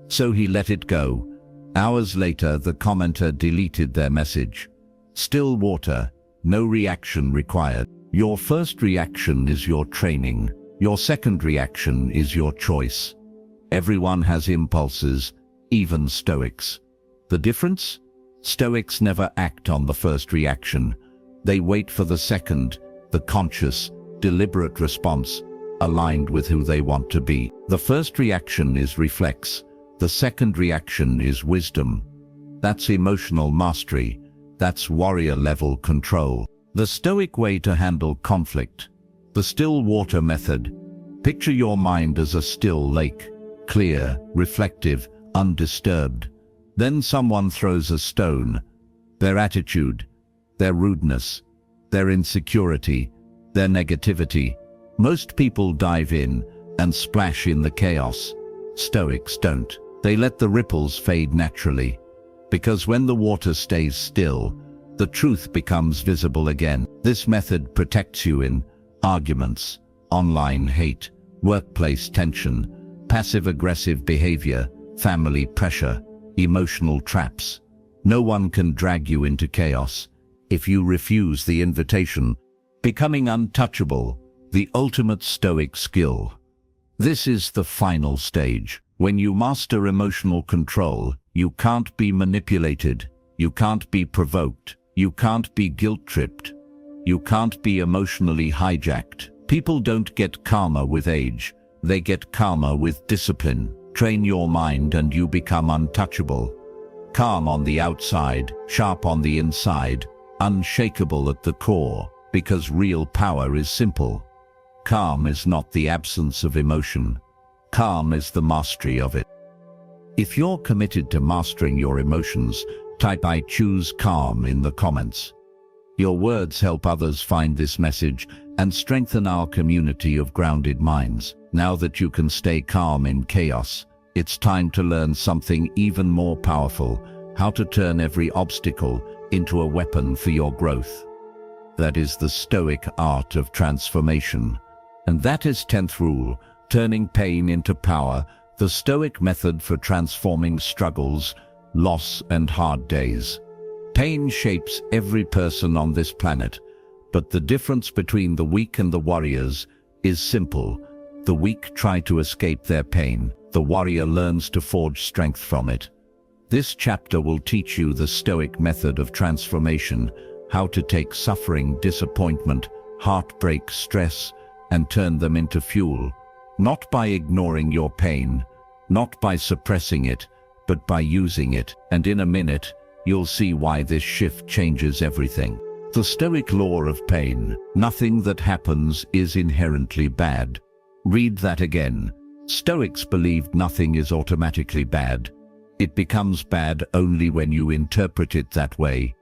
So he let it go. Hours later, the commenter deleted their message. Still water, no reaction required. Your first reaction is your training. Your second reaction is your choice. Everyone has impulses, even Stoics. The difference? Stoics never act on the first reaction. They wait for the second, the conscious, deliberate response, aligned with who they want to be. The first reaction is reflex. The second reaction is wisdom. That's emotional mastery. That's warrior-level control. The Stoic way to handle conflict. The still water method. Picture your mind as a still lake. Clear, reflective, undisturbed. Then someone throws a stone. Their attitude, their rudeness, their insecurity, their negativity. Most people dive in and splash in the chaos. Stoics don't. They let the ripples fade naturally. Because when the water stays still, the truth becomes visible again. This method protects you in arguments, online hate, workplace tension, passive-aggressive behavior, family pressure, emotional traps. No one can drag you into chaos if you refuse the invitation. Becoming untouchable, the ultimate Stoic skill. This is the final stage. When you master emotional control, you can't be manipulated, you can't be provoked, you can't be guilt-tripped, you can't be emotionally hijacked. People don't get calmer with age. They get calmer with discipline. Train your mind and you become untouchable. Calm on the outside, sharp on the inside, unshakable at the core, because real power is simple. Calm is not the absence of emotion. Calm is the mastery of it. If you're committed to mastering your emotions, type "I choose calm" in the comments. Your words help others find this message and strengthen our community of grounded minds. Now that you can stay calm in chaos, it's time to learn something even more powerful: how to turn every obstacle into a weapon for your growth. That is the Stoic art of transformation. And that is 10th rule, turning pain into power, the Stoic method for transforming struggles, loss, and hard days. Pain shapes every person on this planet, But the difference between the weak and the warriors is simple. The weak try to escape their pain. The warrior learns to forge strength from it. This chapter will teach you the Stoic method of transformation, how to take suffering, disappointment, heartbreak, stress, and turn them into fuel, not by ignoring your pain, not by suppressing it, but by using it. And in a minute, you'll see why this shift changes everything. The Stoic law of pain. Nothing that happens is inherently bad. Read that again. Stoics believed nothing is automatically bad. It becomes bad only when you interpret it that way.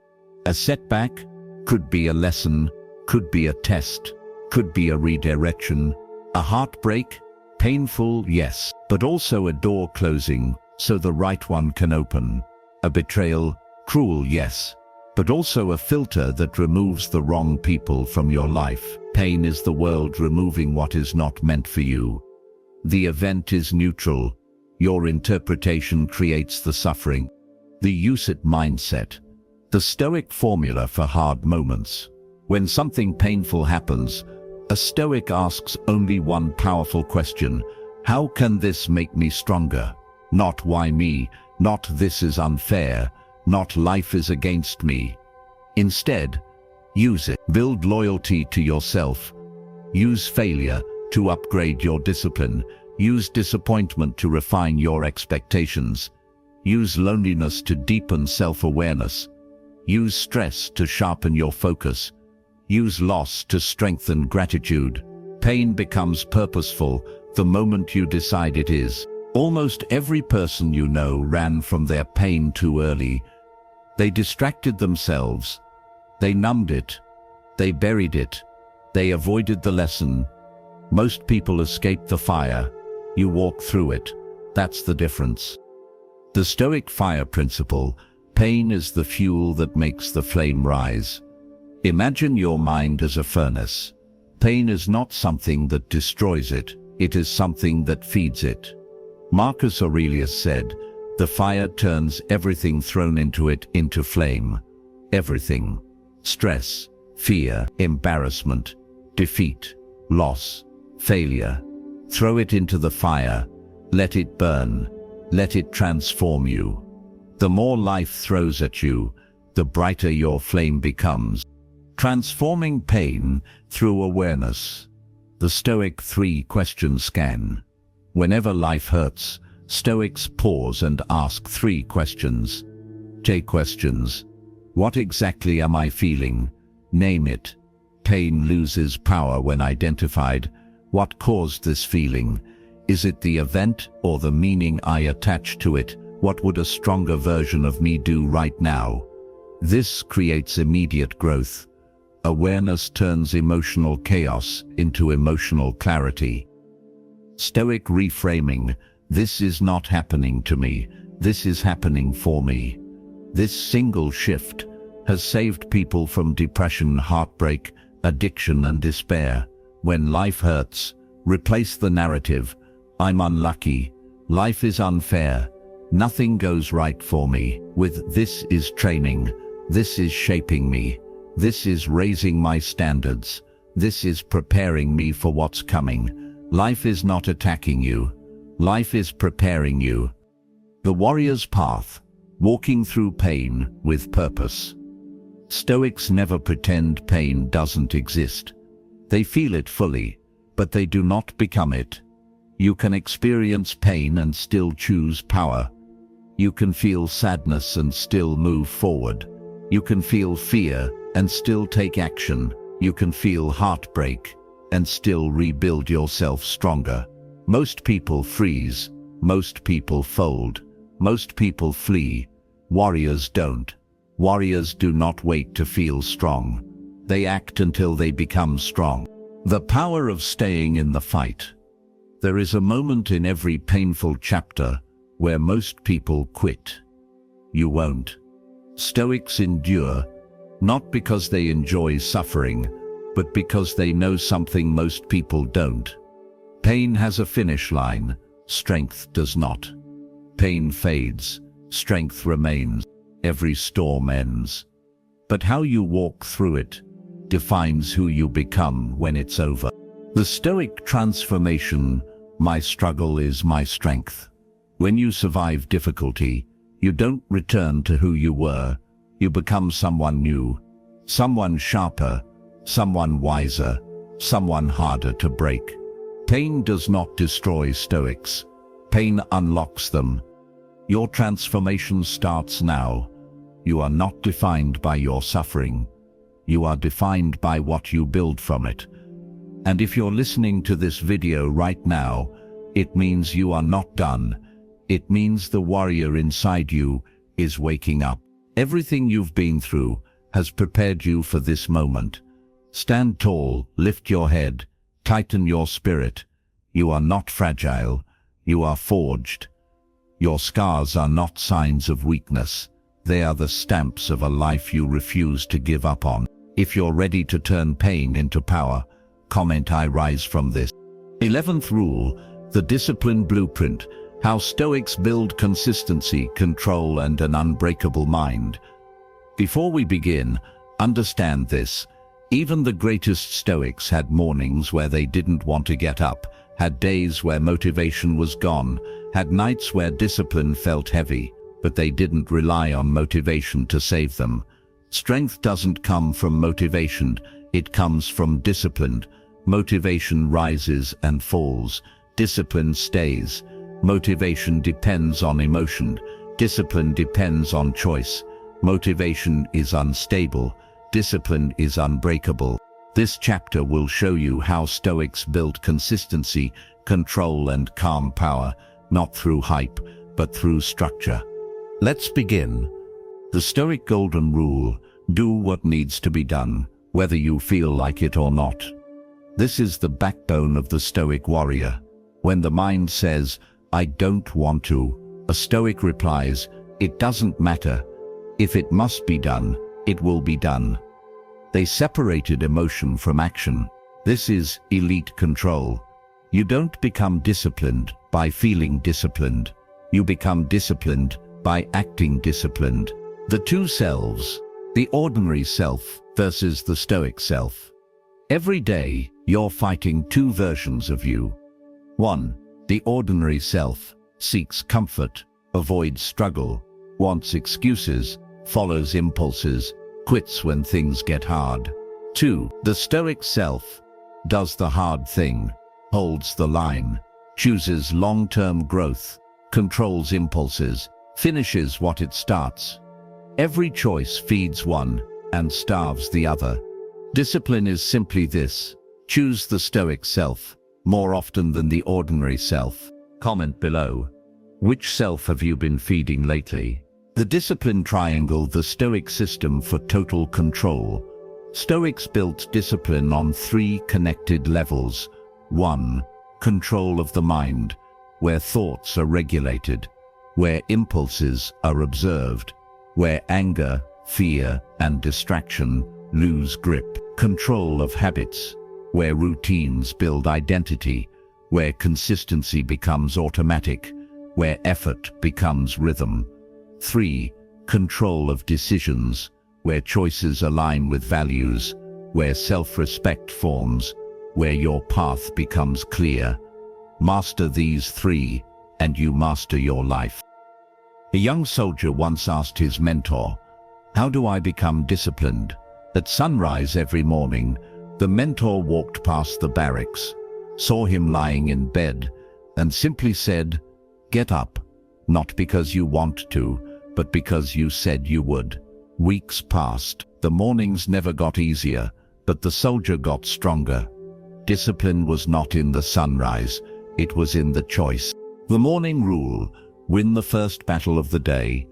A setback could be a lesson, could be a test, could be a redirection. A heartbreak, painful, yes, but also a door closing so the right one can open. A betrayal, cruel, yes, but also a filter that removes the wrong people from your life. Pain is the world removing what is not meant for you. The event is neutral. Your interpretation creates the suffering. The use it mindset. The Stoic formula for hard moments. When something painful happens, a Stoic asks only one powerful question: how can this make me stronger? Not why me, not this is unfair, not life is against me. Instead, use it. Build loyalty to yourself. Use failure to upgrade your discipline. Use disappointment to refine your expectations. Use loneliness to deepen self-awareness. Use stress to sharpen your focus. Use loss to strengthen gratitude. Pain becomes purposeful the moment you decide it is. Almost every person you know ran from their pain too early. They distracted themselves. They numbed it. They buried it. They avoided the lesson. Most people escape the fire. You walk through it. That's the difference. The Stoic fire principle. Pain is the fuel that makes the flame rise. Imagine your mind as a furnace. Pain is not something that destroys it. It is something that feeds it. Marcus Aurelius said, "The fire turns everything thrown into it into flame." Everything. Stress, fear, embarrassment, defeat, loss, failure. Throw it into the fire. Let it burn. Let it transform you. The more life throws at you, the brighter your flame becomes. Transforming pain through awareness. The Stoic 3-question scan. Whenever life hurts, Stoics pause and ask 3 questions. J questions. What exactly am I feeling? Name it. Pain loses power when identified. What caused this feeling? Is it the event or the meaning I attach to it? What would a stronger version of me do right now? This creates immediate growth. Awareness turns emotional chaos into emotional clarity. Stoic reframing. This is not happening to me. This is happening for me. This single shift has saved people from depression, heartbreak, addiction, and despair. When life hurts, replace the narrative. I'm unlucky. Life is unfair. Nothing goes right for me. With this is training. This is shaping me. This is raising my standards. This is preparing me for what's coming. Life is not attacking you. Life is preparing you. The warrior's path. Walking through pain with purpose. Stoics never pretend pain doesn't exist. They feel it fully, but they do not become it. You can experience pain and still choose power. You can feel sadness and still move forward. You can feel fear and still take action. You can feel heartbreak and still rebuild yourself stronger. Most people freeze. Most people fold. Most people flee. Warriors don't. Warriors do not wait to feel strong. They act until they become strong. The power of staying in the fight. There is a moment in every painful chapter where most people quit. You won't. Stoics endure, not because they enjoy suffering, but because they know something most people don't. Pain has a finish line. Strength does not. Pain fades. Strength remains. Every storm ends. But how you walk through it defines who you become when it's over. The Stoic transformation, my struggle is my strength. When you survive difficulty, you don't return to who you were. You become someone new, someone sharper, someone wiser, someone harder to break. Pain does not destroy Stoics. Pain unlocks them. Your transformation starts now. You are not defined by your suffering. You are defined by what you build from it. And if you're listening to this video right now, it means you are not done. It means the warrior inside you is waking up. Everything you've been through has prepared you for this moment. Stand tall, lift your head, tighten your spirit. You are not fragile. You are forged. Your scars are not signs of weakness. They are the stamps of a life you refuse to give up on. If you're ready to turn pain into power, comment "I rise from this." 11th rule, the discipline blueprint. How Stoics build consistency, control, and an unbreakable mind. Before we begin, understand this. Even the greatest Stoics had mornings where they didn't want to get up, had days where motivation was gone, had nights where discipline felt heavy, but they didn't rely on motivation to save them. Strength doesn't come from motivation, it comes from discipline. Motivation rises and falls, discipline stays. Motivation depends on emotion, discipline depends on choice. Motivation is unstable, discipline is unbreakable. This chapter will show you how Stoics built consistency, control, and calm power, not through hype, but through structure. Let's begin. The Stoic Golden Rule: do what needs to be done, whether you feel like it or not. This is the backbone of the Stoic warrior. When the mind says, "I don't want to," a Stoic replies, "It doesn't matter. If it must be done, it will be done." They separated emotion from action. This is elite control. You don't become disciplined by feeling disciplined. You become disciplined by acting disciplined. The two selves, the ordinary self versus the Stoic self. Every day, you're fighting two versions of you. 1. The ordinary self seeks comfort, avoids struggle, wants excuses, follows impulses, quits when things get hard. 2. The Stoic self does the hard thing, holds the line, chooses long-term growth, controls impulses, finishes what it starts. Every choice feeds one and starves the other. Discipline is simply this: choose the Stoic self more often than the ordinary self. Comment below. Which self have you been feeding lately? The discipline triangle, the Stoic system for total control. Stoics built discipline on 3 connected levels. 1. Control of the mind, where thoughts are regulated, where impulses are observed, where anger, fear, and distraction lose grip. Control of habits, where routines build identity, where consistency becomes automatic, where effort becomes rhythm. 3. Control of decisions, where choices align with values, where self-respect forms, where your path becomes clear. Master these 3, and you master your life. A young soldier once asked his mentor, "How do I become disciplined?" At sunrise every morning, the mentor walked past the barracks, saw him lying in bed, and simply said, "Get up, not because you want to, but because you said you would." Weeks passed. The mornings never got easier, but the soldier got stronger. Discipline was not in the sunrise, it was in the choice. The morning rule: win the first battle of the day.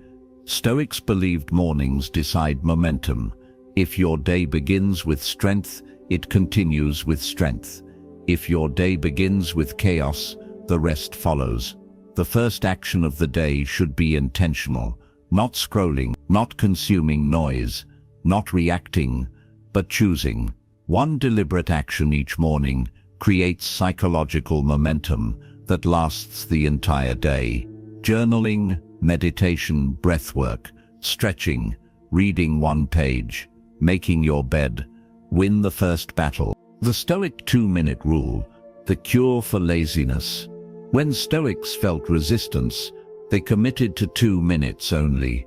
Stoics believed mornings decide momentum. If your day begins with strength, it continues with strength. If your day begins with chaos, the rest follows. The first action of the day should be intentional, not scrolling, not consuming noise, not reacting, but choosing. One deliberate action each morning creates psychological momentum that lasts the entire day. Journaling, meditation, breathwork, stretching, reading one page, making your bed. win the first battle. The Stoic 2-minute rule, the cure for laziness. When Stoics felt resistance, they committed to 2 minutes only.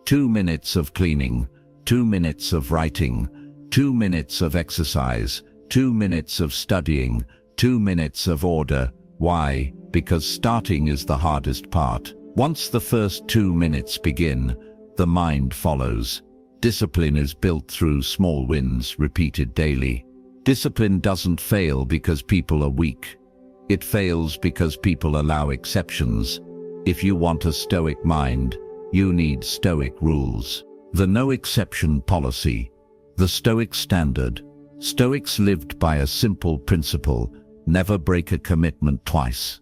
2 minutes of cleaning, 2 minutes of writing, 2 minutes of exercise, 2 minutes of studying, 2 minutes of order. Why? Because starting is the hardest part. Once the first 2 minutes begin, the mind follows. Discipline is built through small wins repeated daily. Discipline doesn't fail because people are weak. It fails because people allow exceptions. If you want a Stoic mind, you need Stoic rules. The no exception policy. The Stoic standard. Stoics lived by a simple principle: never break a commitment twice.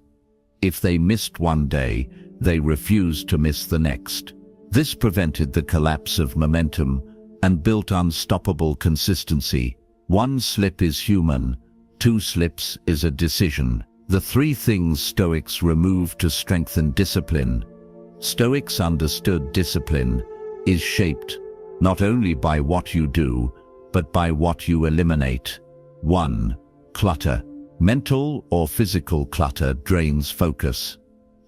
If they missed one day, they refused to miss the next. This prevented the collapse of momentum and built unstoppable consistency. 1 slip is human, 2 slips is a decision. The 3 things Stoics removed to strengthen discipline. Stoics understood discipline is shaped not only by what you do, but by what you eliminate. 1. Clutter. Mental or physical clutter drains focus.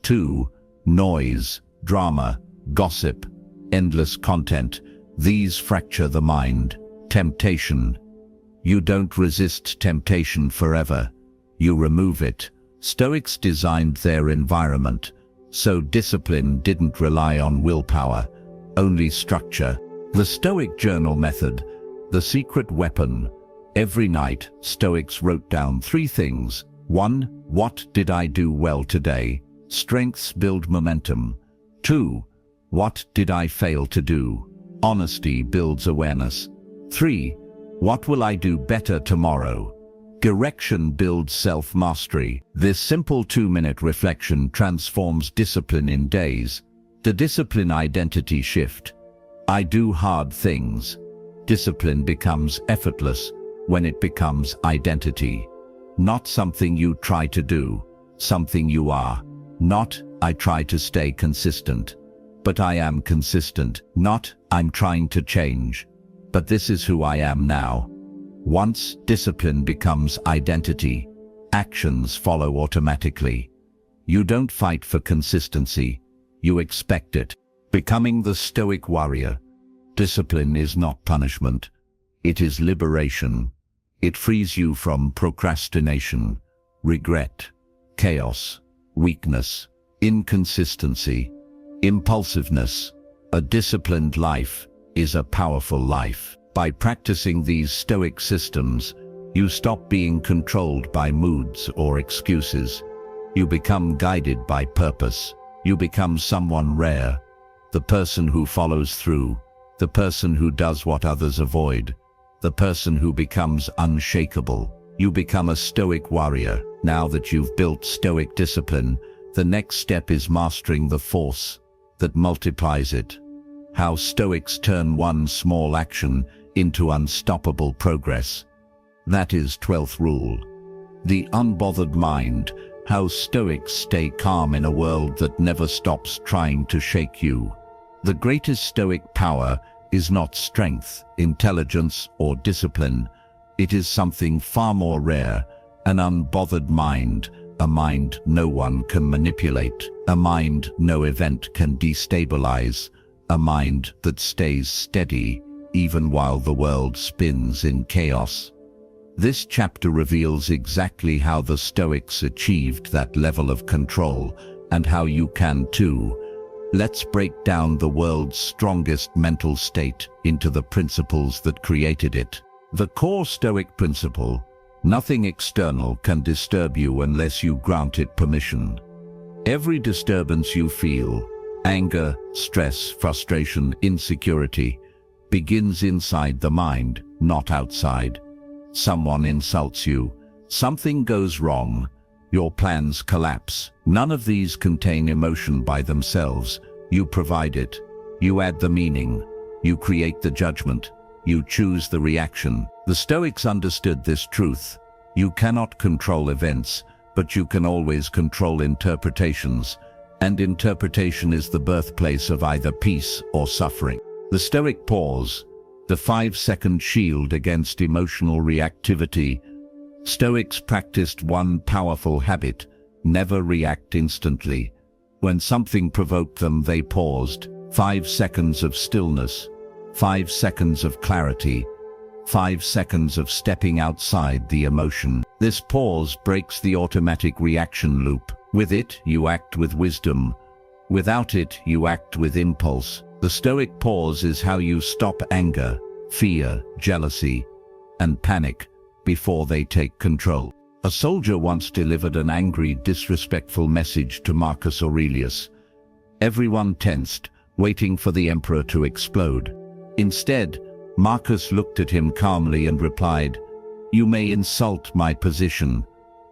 2. Noise, drama, gossip, endless content. These fracture the mind. Temptation. You don't resist temptation forever. You remove it. Stoics designed their environment, so discipline didn't rely on willpower, only structure. The Stoic journal method, the secret weapon. Every night, Stoics wrote down 3 things. 1. What did I do well today? Strengths build momentum. 2. What did I fail to do? Honesty builds awareness. 3. What will I do better tomorrow? Direction builds self-mastery. This simple 2-minute reflection transforms discipline in days. The discipline identity shift. I do hard things. Discipline becomes effortless when it becomes identity. Not something you try to do, something you are. Not, I try to stay consistent, but I am consistent. Not, I'm trying to change, but this is who I am now. Once discipline becomes identity, actions follow automatically. You don't fight for consistency, you expect it. Becoming the Stoic warrior. Discipline is not punishment, it is liberation. It frees you from procrastination, regret, chaos, weakness, inconsistency, impulsiveness. A disciplined life is a powerful life. By practicing these Stoic systems, you stop being controlled by moods or excuses. You become guided by purpose. You become someone rare, the person who follows through, the person who does what others avoid, the person who becomes unshakable. You become a Stoic warrior. Now that you've built Stoic discipline, the next step is mastering the force that multiplies it. How Stoics turn one small action into unstoppable progress. That is 12th rule. The unbothered mind. How Stoics stay calm in a world that never stops trying to shake you. The greatest Stoic power is not strength, intelligence, or discipline. It is something far more rare, an unbothered mind, a mind no one can manipulate, a mind no event can destabilize, a mind that stays steady even while the world spins in chaos. This chapter reveals exactly how the Stoics achieved that level of control and how you can too. Let's break down the world's strongest mental state into the principles that created it. The core Stoic principle: nothing external can disturb you unless you grant it permission. Every disturbance you feel, anger, stress, frustration, insecurity, begins inside the mind, not outside. Someone insults you, something goes wrong, your plans collapse. None of these contain emotion by themselves. You provide it. You add the meaning. You create the judgment. You choose the reaction. The Stoics understood this truth. You cannot control events, but you can always control interpretations, and interpretation is the birthplace of either peace or suffering. The Stoic pause. the 5-second shield against emotional reactivity. Stoics practiced one powerful habit: never react instantly. When something provoked them, they paused. 5 seconds of stillness, 5 seconds of clarity, 5 seconds of stepping outside the emotion. This pause breaks the automatic reaction loop. With it, you act with wisdom. Without it, you act with impulse. The Stoic pause is how you stop anger, fear, jealousy, and panic before they take control. A soldier once delivered an angry, disrespectful message to Marcus Aurelius. Everyone tensed, waiting for the emperor to explode. Instead, Marcus looked at him calmly and replied, "You may insult my position,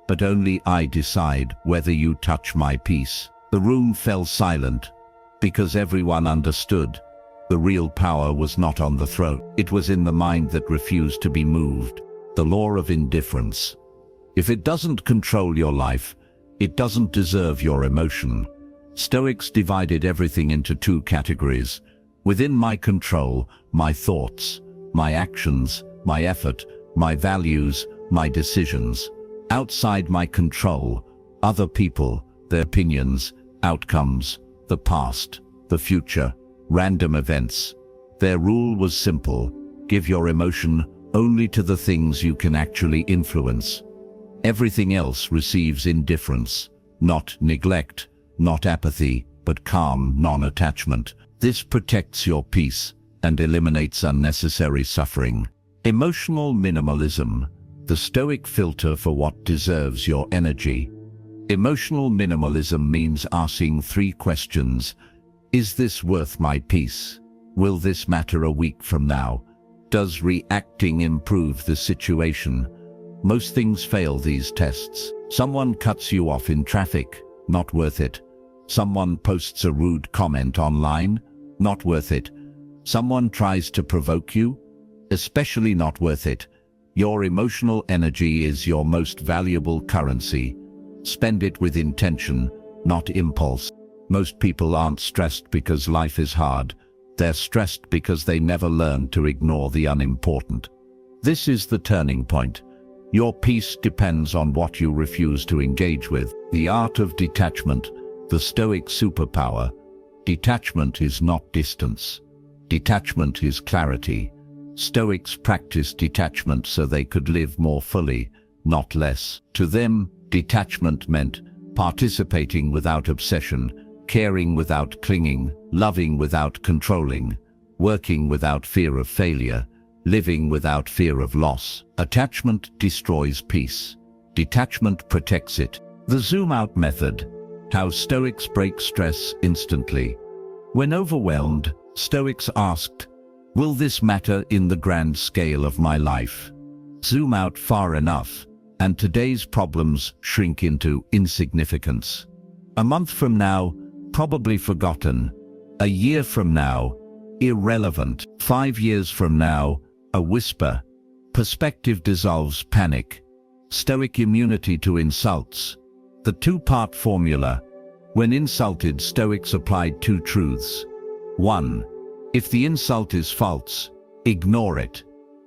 but only I decide whether you touch my peace." The room fell silent, because everyone understood the real power was not on the throat. It was in the mind that refused to be moved. The law of indifference. If it doesn't control your life, it doesn't deserve your emotion. Stoics divided everything into 2 categories. Within my control, my thoughts, my actions, my effort, my values, my decisions. Outside my control, other people, their opinions, outcomes, the past, the future, random events. Their rule was simple: give your emotion only to the things you can actually influence. Everything else receives indifference, not neglect, not apathy, but calm non-attachment. This protects your peace and eliminates unnecessary suffering. Emotional minimalism, the Stoic filter for what deserves your energy. Emotional minimalism means asking 3 questions. Is this worth my peace? Will this matter a week from now? Does reacting improve the situation? Most things fail these tests. Someone cuts you off in traffic, not worth it. Someone posts a rude comment online, not worth it. Someone tries to provoke you, especially not worth it. Your emotional energy is your most valuable currency. Spend it with intention, not impulse. Most people aren't stressed because life is hard. They're stressed because they never learned to ignore the unimportant. This is the turning point. Your peace depends on what you refuse to engage with. The art of detachment, the Stoic superpower. Detachment is not distance. Detachment is clarity. Stoics practiced detachment so they could live more fully, not less. To them, detachment meant participating without obsession, caring without clinging, loving without controlling, working without fear of failure, living without fear of loss. Attachment destroys peace. Detachment protects it. The zoom-out method. How Stoics break stress instantly. When overwhelmed, Stoics asked, "Will this matter in the grand scale of my life?" Zoom out far enough, and today's problems shrink into insignificance. A month from now, probably forgotten. A year from now, irrelevant. 5 years from now, a whisper. Perspective dissolves panic. Stoic immunity to insults. The 2-part formula. When insulted, Stoics applied 2 truths. 1. If the insult is false, ignore it.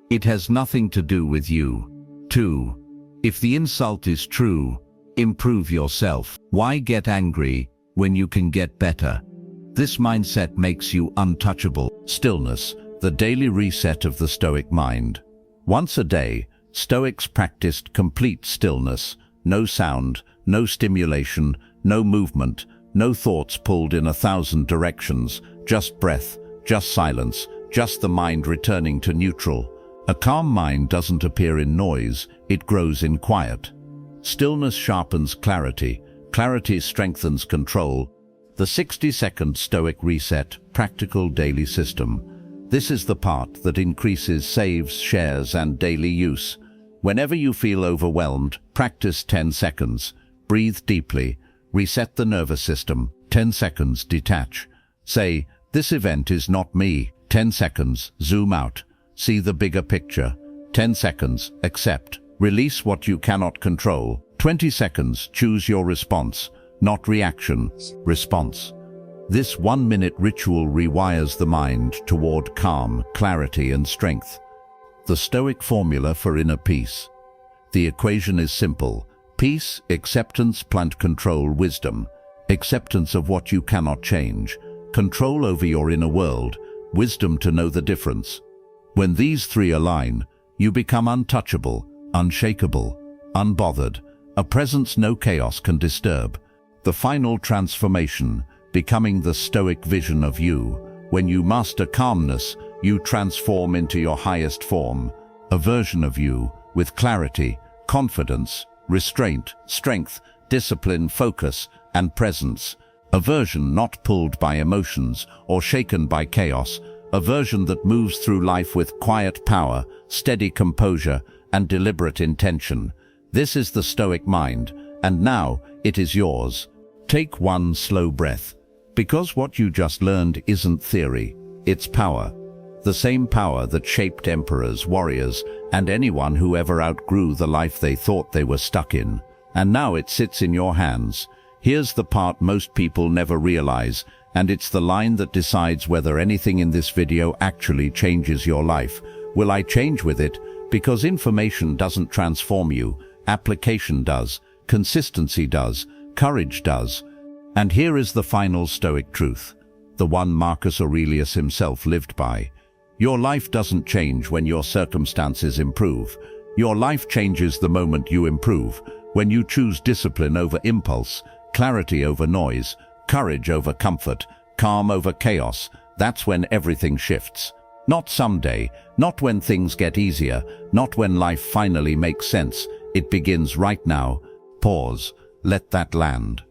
It has nothing to do with you. 2. If the insult is true, improve yourself. Why get angry when you can get better? This mindset makes you untouchable. Stillness, the daily reset of the Stoic mind. Once a day, Stoics practiced complete stillness. No sound, no stimulation, no movement, no thoughts pulled in 1,000 directions, just breath, just silence, just the mind returning to neutral. A calm mind doesn't appear in noise, it grows in quiet. Stillness sharpens clarity, clarity strengthens control. The 60-second Stoic reset, practical daily system. This is the part that increases saves, shares, and daily use. Whenever you feel overwhelmed, practice 10 seconds. Breathe deeply. Reset the nervous system. 10 seconds, detach. Say, "This event is not me." 10 seconds, zoom out. See the bigger picture. 10 seconds, accept. Release what you cannot control. 20 seconds, choose your response. Not reaction, response. This 1-minute ritual rewires the mind toward calm, clarity, and strength. The Stoic formula for inner peace. The equation is simple. Peace, acceptance, plant control, wisdom. Acceptance of what you cannot change. Control over your inner world. Wisdom to know the difference. When these three align, you become untouchable, unshakable, unbothered, a presence no chaos can disturb. The final transformation, becoming the Stoic vision of you. When you master calmness, you transform into your highest form, a version of you with clarity, confidence, restraint, strength, discipline, focus, and presence. A version not pulled by emotions or shaken by chaos, a version that moves through life with quiet power, steady composure, and deliberate intention. This is the Stoic mind, and now it is yours. Take one slow breath, because what you just learned isn't theory, it's power. The same power that shaped emperors, warriors, and anyone who ever outgrew the life they thought they were stuck in. And now it sits in your hands. Here's the part most people never realize, and it's the line that decides whether anything in this video actually changes your life. Will I change with it? Because information doesn't transform you. Application does. Consistency does. Courage does. And here is the final Stoic truth, the one Marcus Aurelius himself lived by. Your life doesn't change when your circumstances improve. Your life changes the moment you improve, when you choose discipline over impulse, clarity over noise, courage over comfort, calm over chaos. That's when everything shifts. Not someday, not when things get easier, not when life finally makes sense. It begins right now. Pause. Let that land.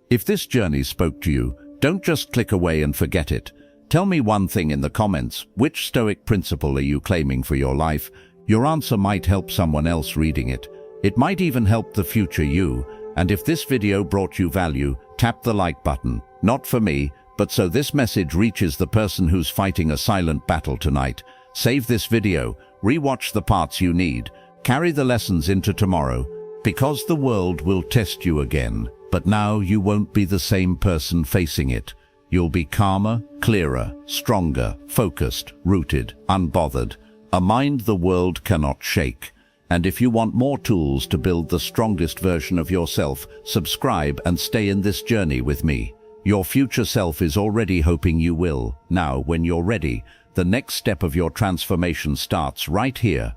If this journey spoke to you, don't just click away and forget it. Tell me one thing in the comments. Which Stoic principle are you claiming for your life? Your answer might help someone else reading it. It might even help the future you. And if this video brought you value, tap the like button. Not for me, but so this message reaches the person who's fighting a silent battle tonight. Save this video, rewatch the parts you need, carry the lessons into tomorrow, because the world will test you again. But now you won't be the same person facing it. You'll be calmer, clearer, stronger, focused, rooted, unbothered, a mind the world cannot shake. And if you want more tools to build the strongest version of yourself, subscribe and stay in this journey with me. Your future self is already hoping you will. Now, when you're ready, the next step of your transformation starts right here,